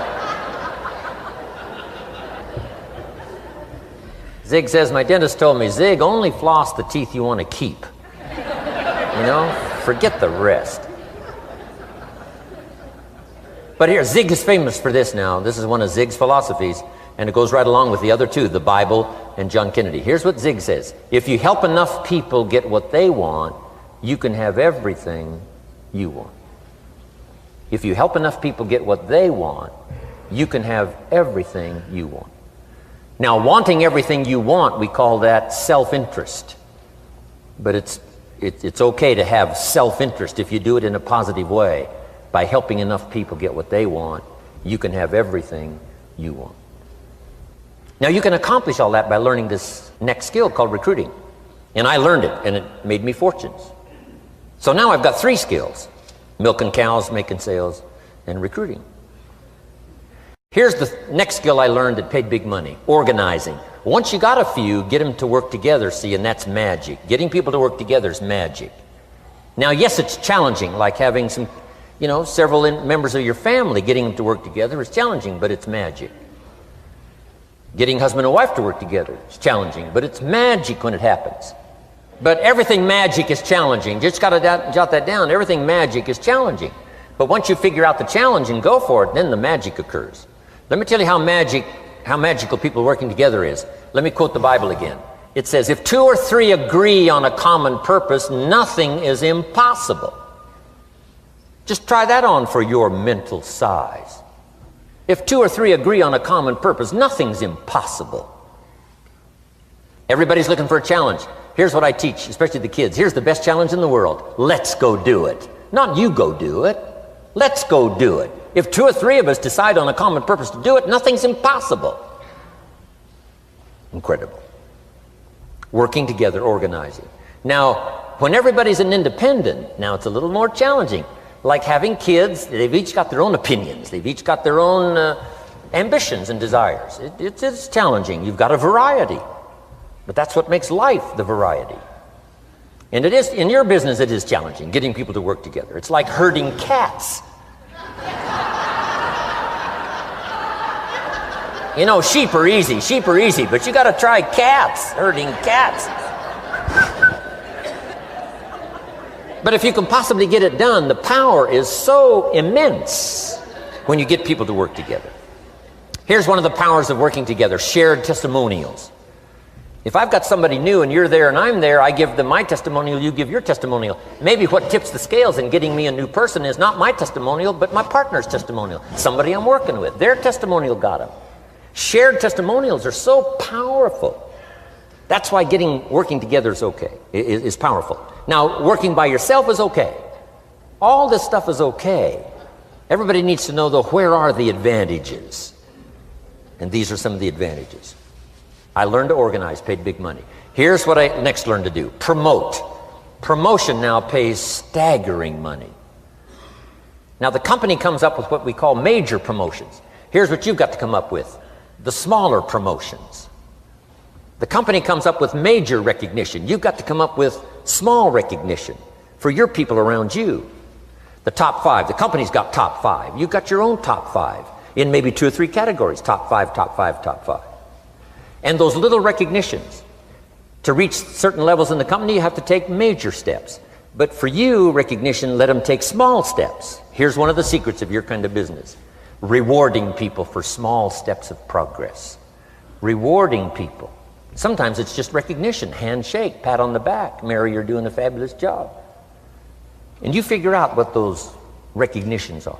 Zig says, my dentist told me, Zig, only floss the teeth you want to keep. You know, forget the rest. But here, Zig is famous for this now. This is one of Zig's philosophies, and it goes right along with the other two, the Bible and John Kennedy. Here's what Zig says: if you help enough people get what they want, you can have everything you want. If you help enough people get what they want, you can have everything you want. Now, wanting everything you want, we call that self-interest. But it's okay to have self-interest if you do it in a positive way. By helping enough people get what they want, you can have everything you want. Now, you can accomplish all that by learning this next skill called recruiting. And I learned it, and it made me fortunes. So now I've got 3 skills: milking cows, making sales, and recruiting. Here's the next skill I learned that paid big money: organizing. Once you got a few, get them to work together, see, and that's magic. Getting people to work together is magic. Now, yes, it's challenging, like having several members of your family. Getting them to work together is challenging, but it's magic. Getting husband and wife to work together is challenging, but it's magic when it happens. But everything magic is challenging. Just got to jot that down. Everything magic is challenging. But once you figure out the challenge and go for it, then the magic occurs. Let me tell you how magical people working together is. Let me quote the Bible again. It says, if 2 or 3 agree on a common purpose, nothing is impossible. Just try that on for your mental size. If 2 or 3 agree on a common purpose, nothing's impossible. Everybody's looking for a challenge. Here's what I teach, especially the kids. Here's the best challenge in the world. Let's go do it. Not you go do it. Let's go do it. If 2 or 3 of us decide on a common purpose to do it, nothing's impossible. Incredible. Working together, organizing. Now, when everybody's an independent, now it's a little more challenging. Like having kids, they've each got their own opinions. They've each got their own ambitions and desires. It's challenging. You've got a variety. But that's what makes life the variety. And it is, in your business, it is challenging, getting people to work together. It's like herding cats. You know, sheep are easy, but you got to try cats, herding cats. But if you can possibly get it done, the power is so immense when you get people to work together. Here's one of the powers of working together: shared testimonials. If I've got somebody new and you're there and I'm there, I give them my testimonial, you give your testimonial. Maybe what tips the scales in getting me a new person is not my testimonial, but my partner's testimonial. Somebody I'm working with, their testimonial got them. Shared testimonials are so powerful. That's why working together is okay, is powerful. Now, working by yourself is okay. All this stuff is okay. Everybody needs to know, though, where are the advantages? And these are some of the advantages. I learned to organize, paid big money. Here's what I next learned to do: promote. Promotion now pays staggering money. Now, the company comes up with what we call major promotions. Here's what you've got to come up with: the smaller promotions. The company comes up with major recognition. You've got to come up with small recognition for your people around you. The top 5. The company's got top 5. You've got your own top 5 in maybe 2 or 3 categories: top 5, top 5, top 5. And those little recognitions, to reach certain levels in the company, you have to take major steps. But for you, recognition, let them take small steps. Here's one of the secrets of your kind of business: rewarding people for small steps of progress. Rewarding people. Sometimes it's just recognition, handshake, pat on the back: Mary, you're doing a fabulous job. And you figure out what those recognitions are.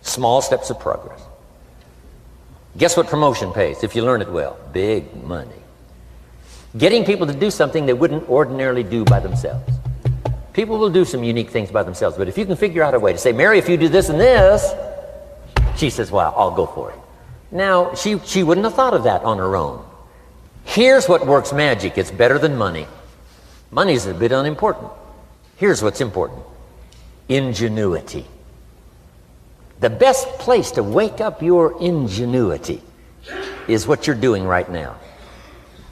Small steps of progress. Guess what promotion pays if you learn it well? Big money. Getting people to do something they wouldn't ordinarily do by themselves. People will do some unique things by themselves, but if you can figure out a way to say, Mary, if you do this and this, she says, well, I'll go for it. Now, she wouldn't have thought of that on her own. Here's what works magic. It's better than money. Money's a bit unimportant. Here's what's important: ingenuity. The best place to wake up your ingenuity is what you're doing right now.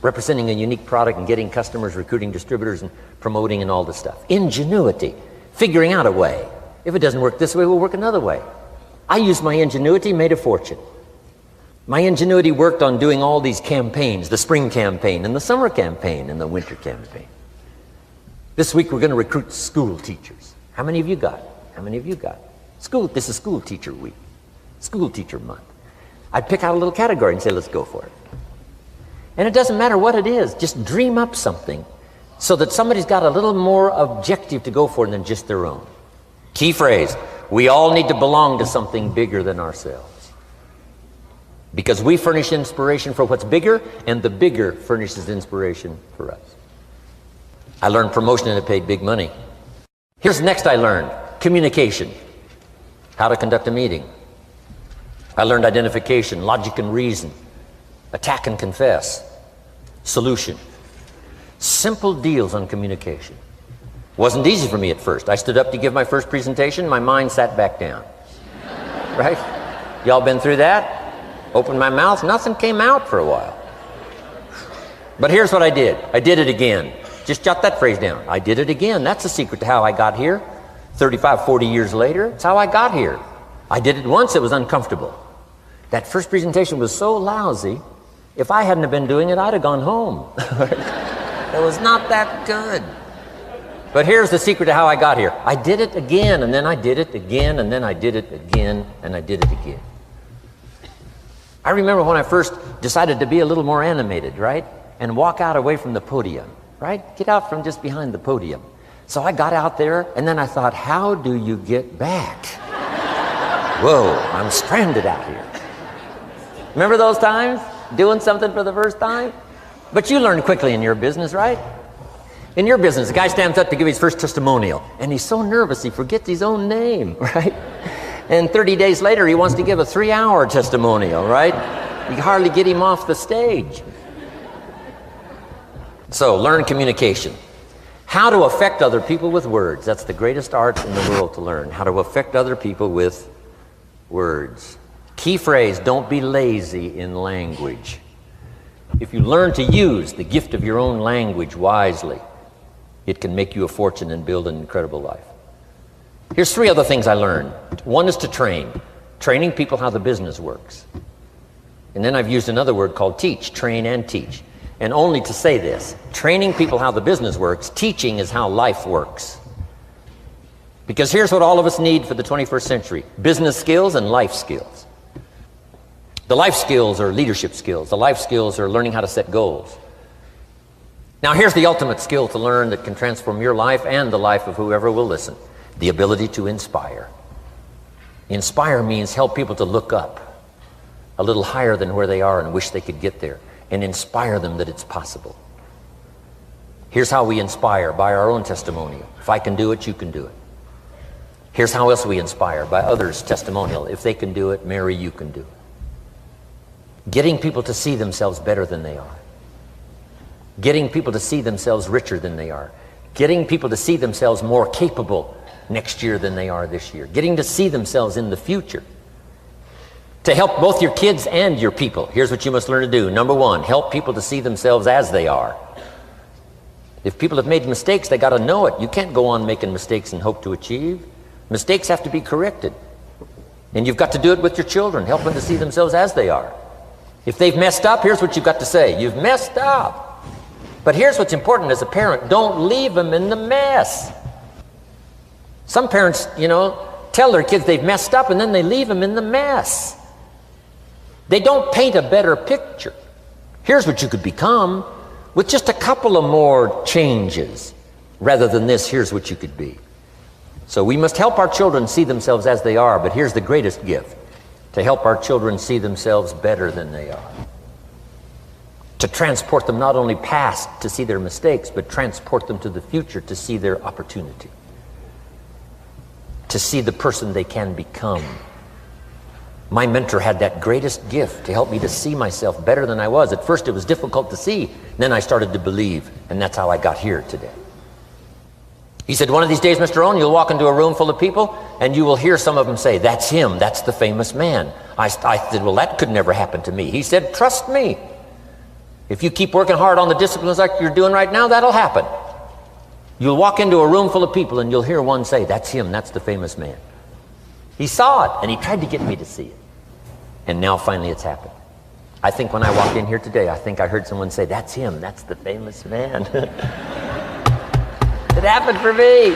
Representing a unique product and getting customers, recruiting distributors, and promoting and all this stuff. Ingenuity. Figuring out a way. If it doesn't work this way, we'll work another way. I used my ingenuity, made a fortune. My ingenuity worked on doing all these campaigns: the spring campaign and the summer campaign and the winter campaign. This week we're going to recruit school teachers. How many of you got? How many of you got? This is school teacher week, school teacher month. I'd pick out a little category and say, let's go for it. And it doesn't matter what it is, just dream up something so that somebody's got a little more objective to go for than just their own. Key phrase: we all need to belong to something bigger than ourselves. Because we furnish inspiration for what's bigger, and the bigger furnishes inspiration for us. I learned promotion and it paid big money. Here's next I learned: communication. How to conduct a meeting. I learned identification, logic and reason, attack and confess, solution. Simple deals on communication. Wasn't easy for me at first. I stood up to give my first presentation, my mind sat back down. Right? Y'all been through that? Opened my mouth, nothing came out for a while. But here's what I did. I did it again. Just jot that phrase down. I did it again. That's the secret to how I got here. 35, 40 years later, it's how I got here. I did it once, it was uncomfortable. That first presentation was so lousy, if I hadn't have been doing it, I'd have gone home. It was not that good. But here's the secret to how I got here. I did it again, and then I did it again, and then I did it again, and I did it again. I remember when I first decided to be a little more animated, right? And walk out away from the podium, right? Get out from just behind the podium. So I got out there, and then I thought, how do you get back? Whoa, I'm stranded out here. Remember those times? Doing something for the first time? But you learn quickly in your business, right? In your business, a guy stands up to give his first testimonial, and he's so nervous he forgets his own name, right? And 30 days later, he wants to give a 3-hour testimonial, right? You can hardly get him off the stage. So, learn communication. How to affect other people with words. That's the greatest art in the world to learn. How to affect other people with words. Key phrase: don't be lazy in language. If you learn to use the gift of your own language wisely, it can make you a fortune and build an incredible life. Here's 3 other things I learned. One is to train. Training people how the business works. And then I've used another word called teach, train and teach. And only to say this, training people how the business works, teaching is how life works. Because here's what all of us need for the 21st century: business skills and life skills. The life skills are leadership skills. The life skills are learning how to set goals. Now here's the ultimate skill to learn that can transform your life and the life of whoever will listen: the ability to inspire. Inspire means help people to look up a little higher than where they are and wish they could get there, and inspire them that it's possible. Here's how we inspire: by our own testimonial. If I can do it, you can do it. Here's how else we inspire: by others' testimonial. If they can do it, Mary, you can do it. Getting people to see themselves better than they are. Getting people to see themselves richer than they are. Getting people to see themselves more capable next year than they are this year. Getting to see themselves in the future. To help both your kids and your people, here's what you must learn to do. Number 1, help people to see themselves as they are. If people have made mistakes, they got to know it. You can't go on making mistakes and hope to achieve. Mistakes have to be corrected. And you've got to do it with your children. Help them to see themselves as they are. If they've messed up, here's what you've got to say: you've messed up. But here's what's important as a parent: don't leave them in the mess. Some parents, tell their kids they've messed up and then they leave them in the mess. They don't paint a better picture. Here's what you could become with just a couple of more changes. Rather than this, here's what you could be. So we must help our children see themselves as they are, but here's the greatest gift: to help our children see themselves better than they are. To transport them not only past to see their mistakes, but transport them to the future to see their opportunity. To see the person they can become. My mentor had that greatest gift to help me to see myself better than I was. At first it was difficult to see, then I started to believe, and that's how I got here today. He said, one of these days, Mr. Rohn, you'll walk into a room full of people and you will hear some of them say, "That's him, that's the famous man." I said, well, that could never happen to me. He said, trust me. If you keep working hard on the disciplines like you're doing right now, that'll happen. You'll walk into a room full of people and you'll hear one say, "That's him, that's the famous man." He saw it and he tried to get me to see it. And now finally it's happened. I think when I walked in here today, I think I heard someone say, "That's him, that's the famous man." It happened for me.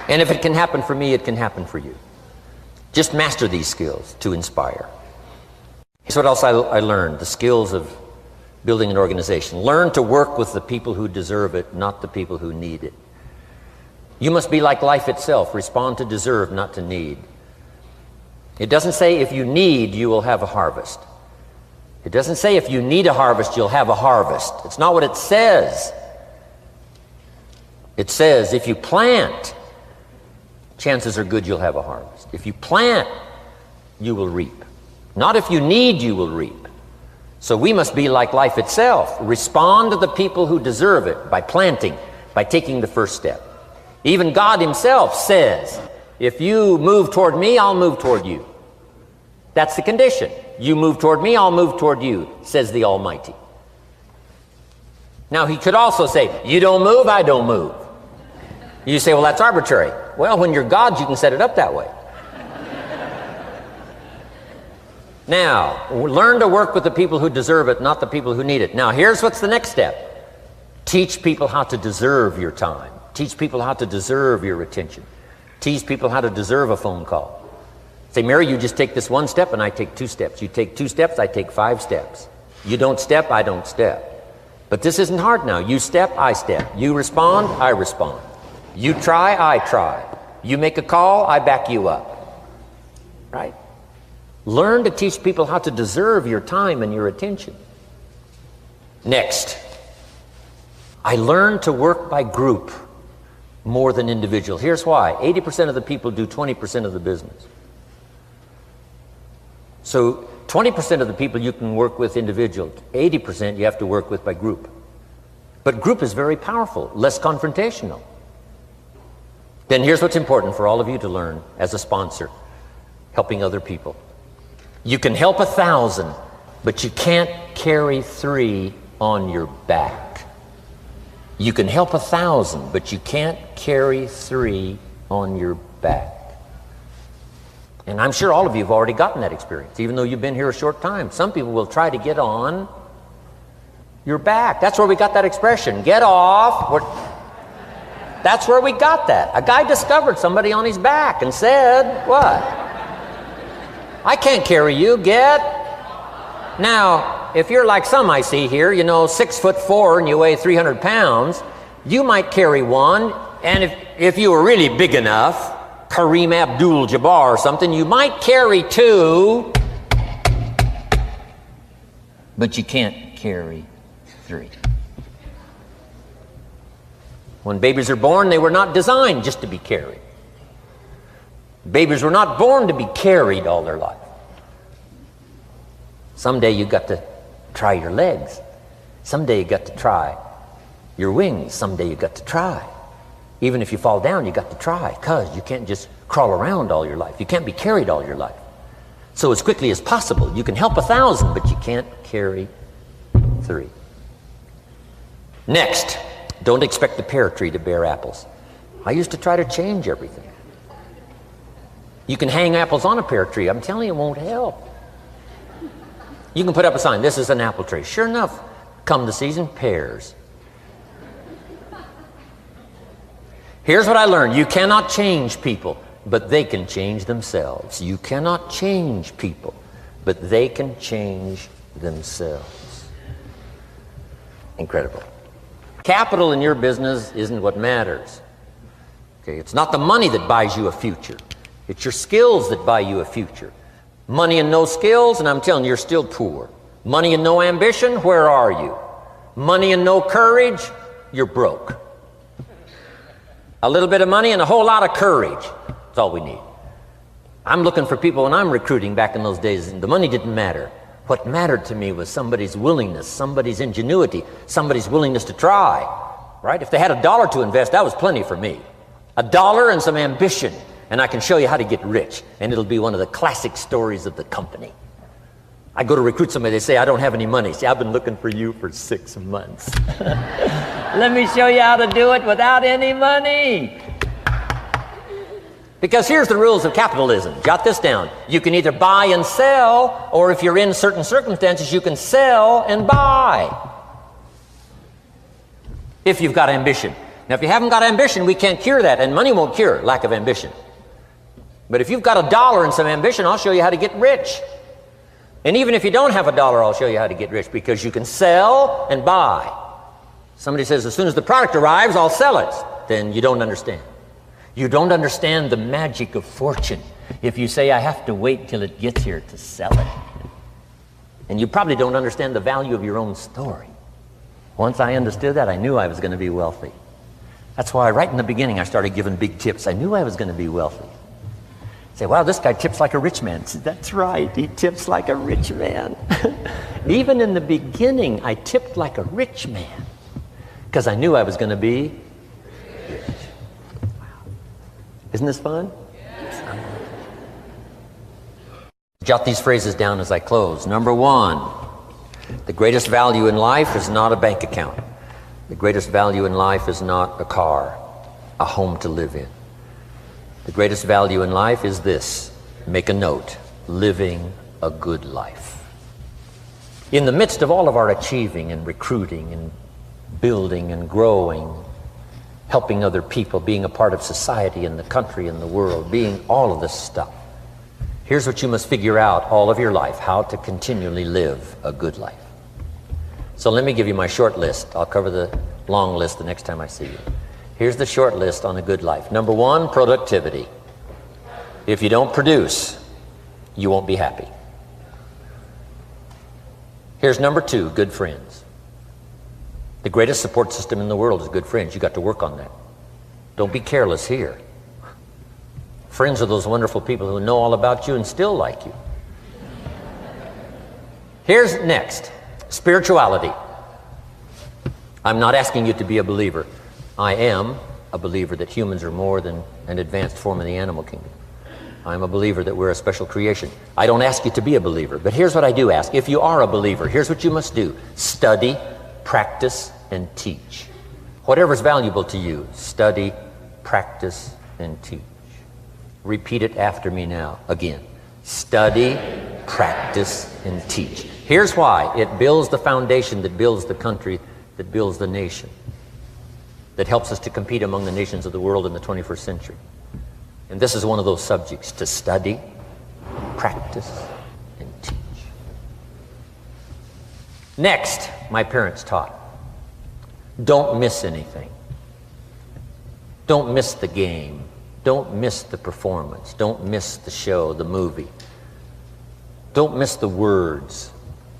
And if it can happen for me, it can happen for you. Just master these skills to inspire. Here's what else I learned: the skills of building an organization. Learn to work with the people who deserve it, not the people who need it. You must be like life itself. Respond to deserve, not to need. It doesn't say if you need, you will have a harvest. It doesn't say if you need a harvest, you'll have a harvest. It's not what it says. It says if you plant, chances are good you'll have a harvest. If you plant, you will reap. Not if you need, you will reap. So we must be like life itself. Respond to the people who deserve it by planting, by taking the first step. Even God himself says, if you move toward me, I'll move toward you. That's the condition. You move toward me, I'll move toward you, says the Almighty. Now he could also say, you don't move, I don't move. You say, well, that's arbitrary. Well, when you're God, you can set it up that way. Now, learn to work with the people who deserve it, not the people who need it. Now, here's what's the next step. Teach people how to deserve your time. Teach people how to deserve your attention. Teach people how to deserve a phone call. Say, Mary, you just take this one step and I take 2 steps. You take 2 steps, I take 5 steps. You don't step, I don't step. But this isn't hard now. You step, I step. You respond, I respond. You try, I try. You make a call, I back you up. Right? Learn to teach people how to deserve your time and your attention. Next, I learned to work by group more than individual. Here's why. 80% of the people do 20% of the business. So 20% of the people you can work with individual, 80% you have to work with by group. But group is very powerful, less confrontational. Then here's what's important for all of you to learn as a sponsor, helping other people. You can help 1,000, but you can't carry 3 on your back. You can help 1,000, but you can't carry 3 on your back. And I'm sure all of you have already gotten that experience, even though you've been here a short time. Some people will try to get on your back. That's where we got that expression, get off. That's where we got that. A guy discovered somebody on his back and said, what? I can't carry you, get. Now, if you're like some I see here, 6'4" and you weigh 300 pounds, you might carry one, and if you were really big enough, Kareem Abdul-Jabbar or something, you might carry 2, but you can't carry 3. When babies are born, they were not designed just to be carried. Babies were not born to be carried all their life. Someday you got to try your legs. Someday you got to try your wings. Someday you got to try. Even if you fall down, you got to try, because you can't just crawl around all your life. You can't be carried all your life. So as quickly as possible, you can help 1,000, but you can't carry 3. Next, don't expect the pear tree to bear apples. I used to try to change everything. You can hang apples on a pear tree. I'm telling you, it won't help. You can put up a sign, this is an apple tree. Sure enough, come the season, pears. Here's what I learned. You cannot change people, but they can change themselves. You cannot change people, but they can change themselves. Incredible. Capital in your business isn't what matters. Okay, it's not the money that buys you a future. It's your skills that buy you a future. Money and no skills, and I'm telling you, you're still poor. Money and no ambition, where are you? Money and no courage, you're broke. A little bit of money and a whole lot of courage. That's all we need. I'm looking for people when I'm recruiting back in those days, and the money didn't matter. What mattered to me was somebody's willingness, somebody's ingenuity, somebody's willingness to try, right? If they had $1 to invest, that was plenty for me. $1 and some ambition, and I can show you how to get rich, and it'll be one of the classic stories of the company. I go to recruit somebody, they say, I don't have any money. See, I've been looking for you for 6 months. Let me show you how to do it without any money. Because here's the rules of capitalism. Jot this down. You can either buy and sell, or if you're in certain circumstances, you can sell and buy. If you've got ambition. Now, if you haven't got ambition, we can't cure that, and money won't cure lack of ambition. But if you've got $1 and some ambition, I'll show you how to get rich. And even if you don't have $1, I'll show you how to get rich, because you can sell and buy. Somebody says, as soon as the product arrives, I'll sell it. Then you don't understand. You don't understand the magic of fortune if you say, I have to wait till it gets here to sell it. And you probably don't understand the value of your own story. Once I understood that, I knew I was going to be wealthy. That's why right in the beginning I started giving big tips. I knew I was going to be wealthy. Say, wow, this guy tips like a rich man. Say, that's right, he tips like a rich man. Even in the beginning, I tipped like a rich man because I knew I was going to be rich. Wow. Isn't this fun? Yes. Jot these phrases down as I close. Number 1, the greatest value in life is not a bank account. The greatest value in life is not a car, a home to live in. The greatest value in life is this. Make a note. Living a good life. In the midst of all of our achieving and recruiting and building and growing, helping other people, being a part of society and the country and the world, being all of this stuff, here's what you must figure out all of your life, how to continually live a good life. So let me give you my short list. I'll cover the long list the next time I see you. Here's the short list on a good life. Number 1, productivity. If you don't produce, you won't be happy. Here's number 2, good friends. The greatest support system in the world is good friends. You got to work on that. Don't be careless here. Friends are those wonderful people who know all about you and still like you. Here's next, spirituality. I'm not asking you to be a believer. I am, a believer that humans are more than an advanced form of the animal kingdom. I'm a believer that we're a special creation. I don't ask you to be a believer, but here's what I do ask. If you are a believer, here's what you must do. Study, practice, and teach. Whatever's valuable to you, study, practice, and teach. Repeat it after me now, again. Study, practice, and teach. Here's why. It builds the foundation that builds the country, that builds the nation, that helps us to compete among the nations of the world in the 21st century. And this is one of those subjects, to study, practice, and teach. Next, my parents taught, don't miss anything. Don't miss the game. Don't miss the performance. Don't miss the show, the movie. Don't miss the words.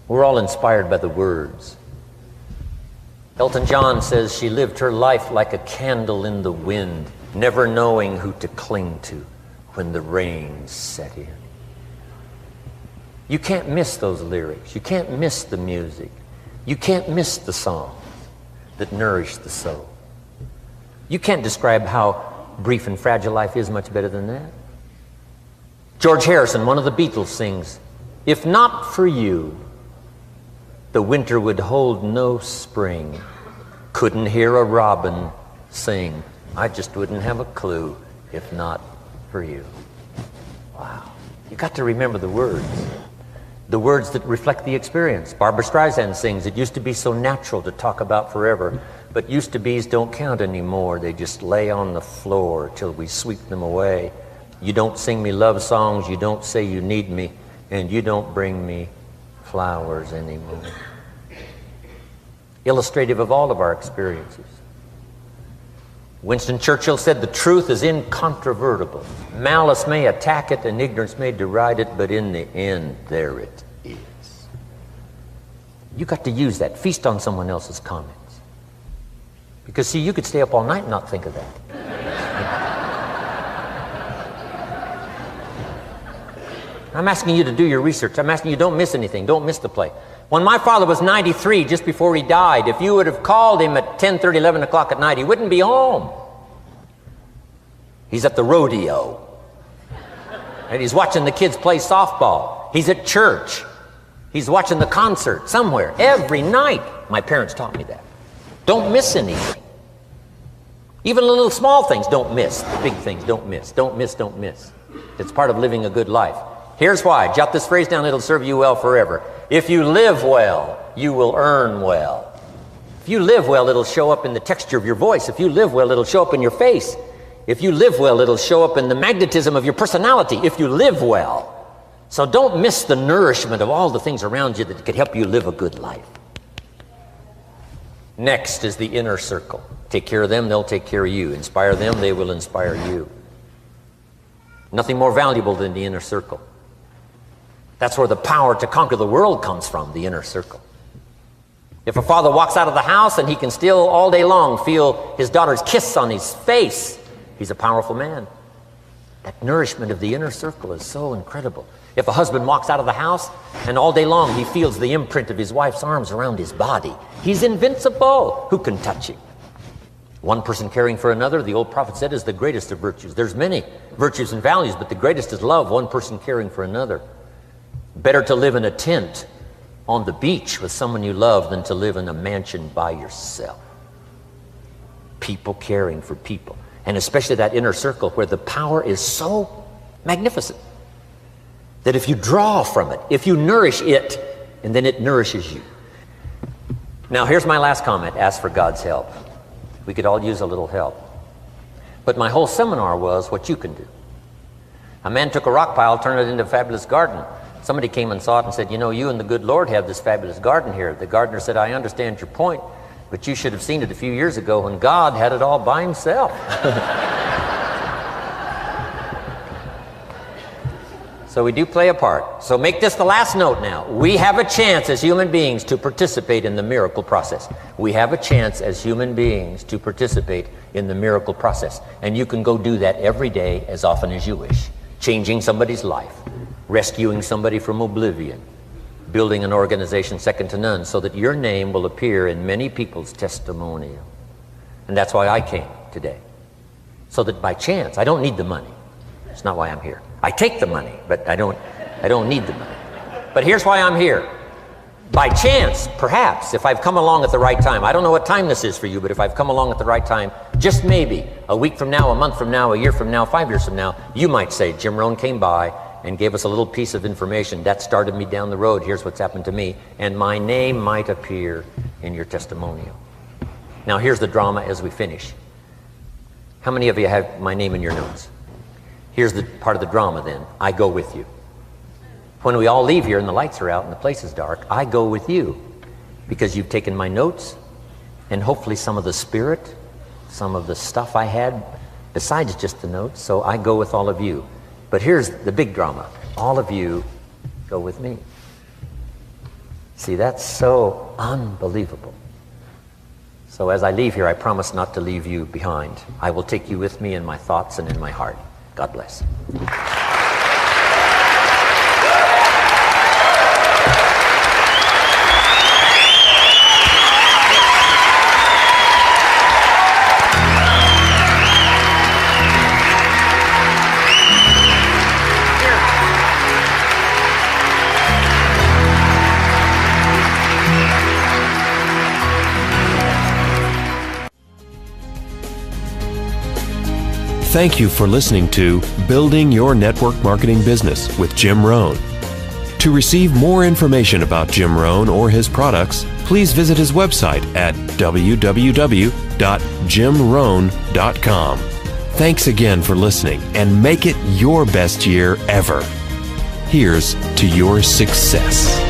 We're all inspired by the words. Elton John says she lived her life like a candle in the wind, never knowing who to cling to when the rain set in. You can't miss those lyrics. You can't miss the music. You can't miss the songs that nourish the soul. You can't describe how brief and fragile life is much better than that. George Harrison, one of the Beatles, sings, "If not for you, the winter would hold no spring. Couldn't hear a robin sing. I just wouldn't have a clue if not for you." Wow. You got to remember the words that reflect the experience. Barbra Streisand sings, "It used to be so natural to talk about forever, but used to be's don't count anymore. They just lay on the floor till we sweep them away. You don't sing me love songs, you don't say you need me, and you don't bring me flowers anymore." Illustrative of all of our experiences. Winston Churchill said, "The truth is incontrovertible. Malice may attack it and ignorance may deride it, but in the end, there it is." You got to use that. Feast on someone else's comments. Because, see, you could stay up all night and not think of that. I'm asking you to do your research. I'm asking you, don't miss anything. Don't miss the play. When my father was 93, just before he died, if you would have called him at 10:30, 11 o'clock at night, he wouldn't be home. He's at the rodeo. And he's watching the kids play softball. He's at church. He's watching the concert somewhere. Every night. My parents taught me that. Don't miss anything. Even the little small things, don't miss. The big things, don't miss. Don't miss, don't miss. It's part of living a good life. Here's why. Jot this phrase down. It'll serve you well forever. If you live well, you will earn well. If you live well, it'll show up in the texture of your voice. If you live well, it'll show up in your face. If you live well, it'll show up in the magnetism of your personality. If you live well. So don't miss the nourishment of all the things around you that could help you live a good life. Next is the inner circle. Take care of them, they'll take care of you. Inspire them, they will inspire you. Nothing more valuable than the inner circle. That's where the power to conquer the world comes from, the inner circle. If a father walks out of the house and he can still all day long feel his daughter's kiss on his face, he's a powerful man. That nourishment of the inner circle is so incredible. If a husband walks out of the house and all day long he feels the imprint of his wife's arms around his body, he's invincible. Who can touch him? One person caring for another, the old prophet said, is the greatest of virtues. There's many virtues and values, but the greatest is love, one person caring for another. Better to live in a tent on the beach with someone you love than to live in a mansion by yourself. People caring for people. And especially that inner circle where the power is so magnificent that if you draw from it, if you nourish it, and then it nourishes you. Now here's my last comment. Ask for God's help. We could all use a little help. But my whole seminar was what you can do. A man took a rock pile, turned it into a fabulous garden. Somebody came and saw it and said, "You know, you and the good Lord have this fabulous garden here." The gardener said, "I understand your point, but you should have seen it a few years ago when God had it all by himself." So we do play a part. So make this the last note now. We have a chance as human beings to participate in the miracle process. We have a chance as human beings to participate in the miracle process. And you can go do that every day as often as you wish. Changing somebody's life. Rescuing somebody from oblivion. Building an organization second to none so that your name will appear in many people's testimonial. And that's why I came today. so that by chance, I don't need the money. It's not why I'm here. I take the money, but I don't need the money. But here's why I'm here. By chance, perhaps, if I've come along at the right time, I don't know what time this is for you, but if I've come along at the right time, just maybe, a week from now, a month from now, a year from now, 5 years from now, you might say, Jim Rohn came by and gave us a little piece of information. That started me down the road. Here's what's happened to me. And my name might appear in your testimonial. Now, here's the drama as we finish. How many of you have my name in your notes? Here's the part of the drama then. I go with you. When we all leave here and the lights are out and the place is dark, I go with you because you've taken my notes and hopefully some of the spirit, some of the stuff I had besides just the notes. So I go with all of you. But here's the big drama. All of you go with me. See, that's so unbelievable. So as I leave here, I promise not to leave you behind. I will take you with me in my thoughts and in my heart. God bless. Thank you for listening to Building Your Network Marketing Business with Jim Rohn. To receive more information about Jim Rohn or his products, please visit his website at www.jimrohn.com. Thanks again for listening, and make it your best year ever. Here's to your success.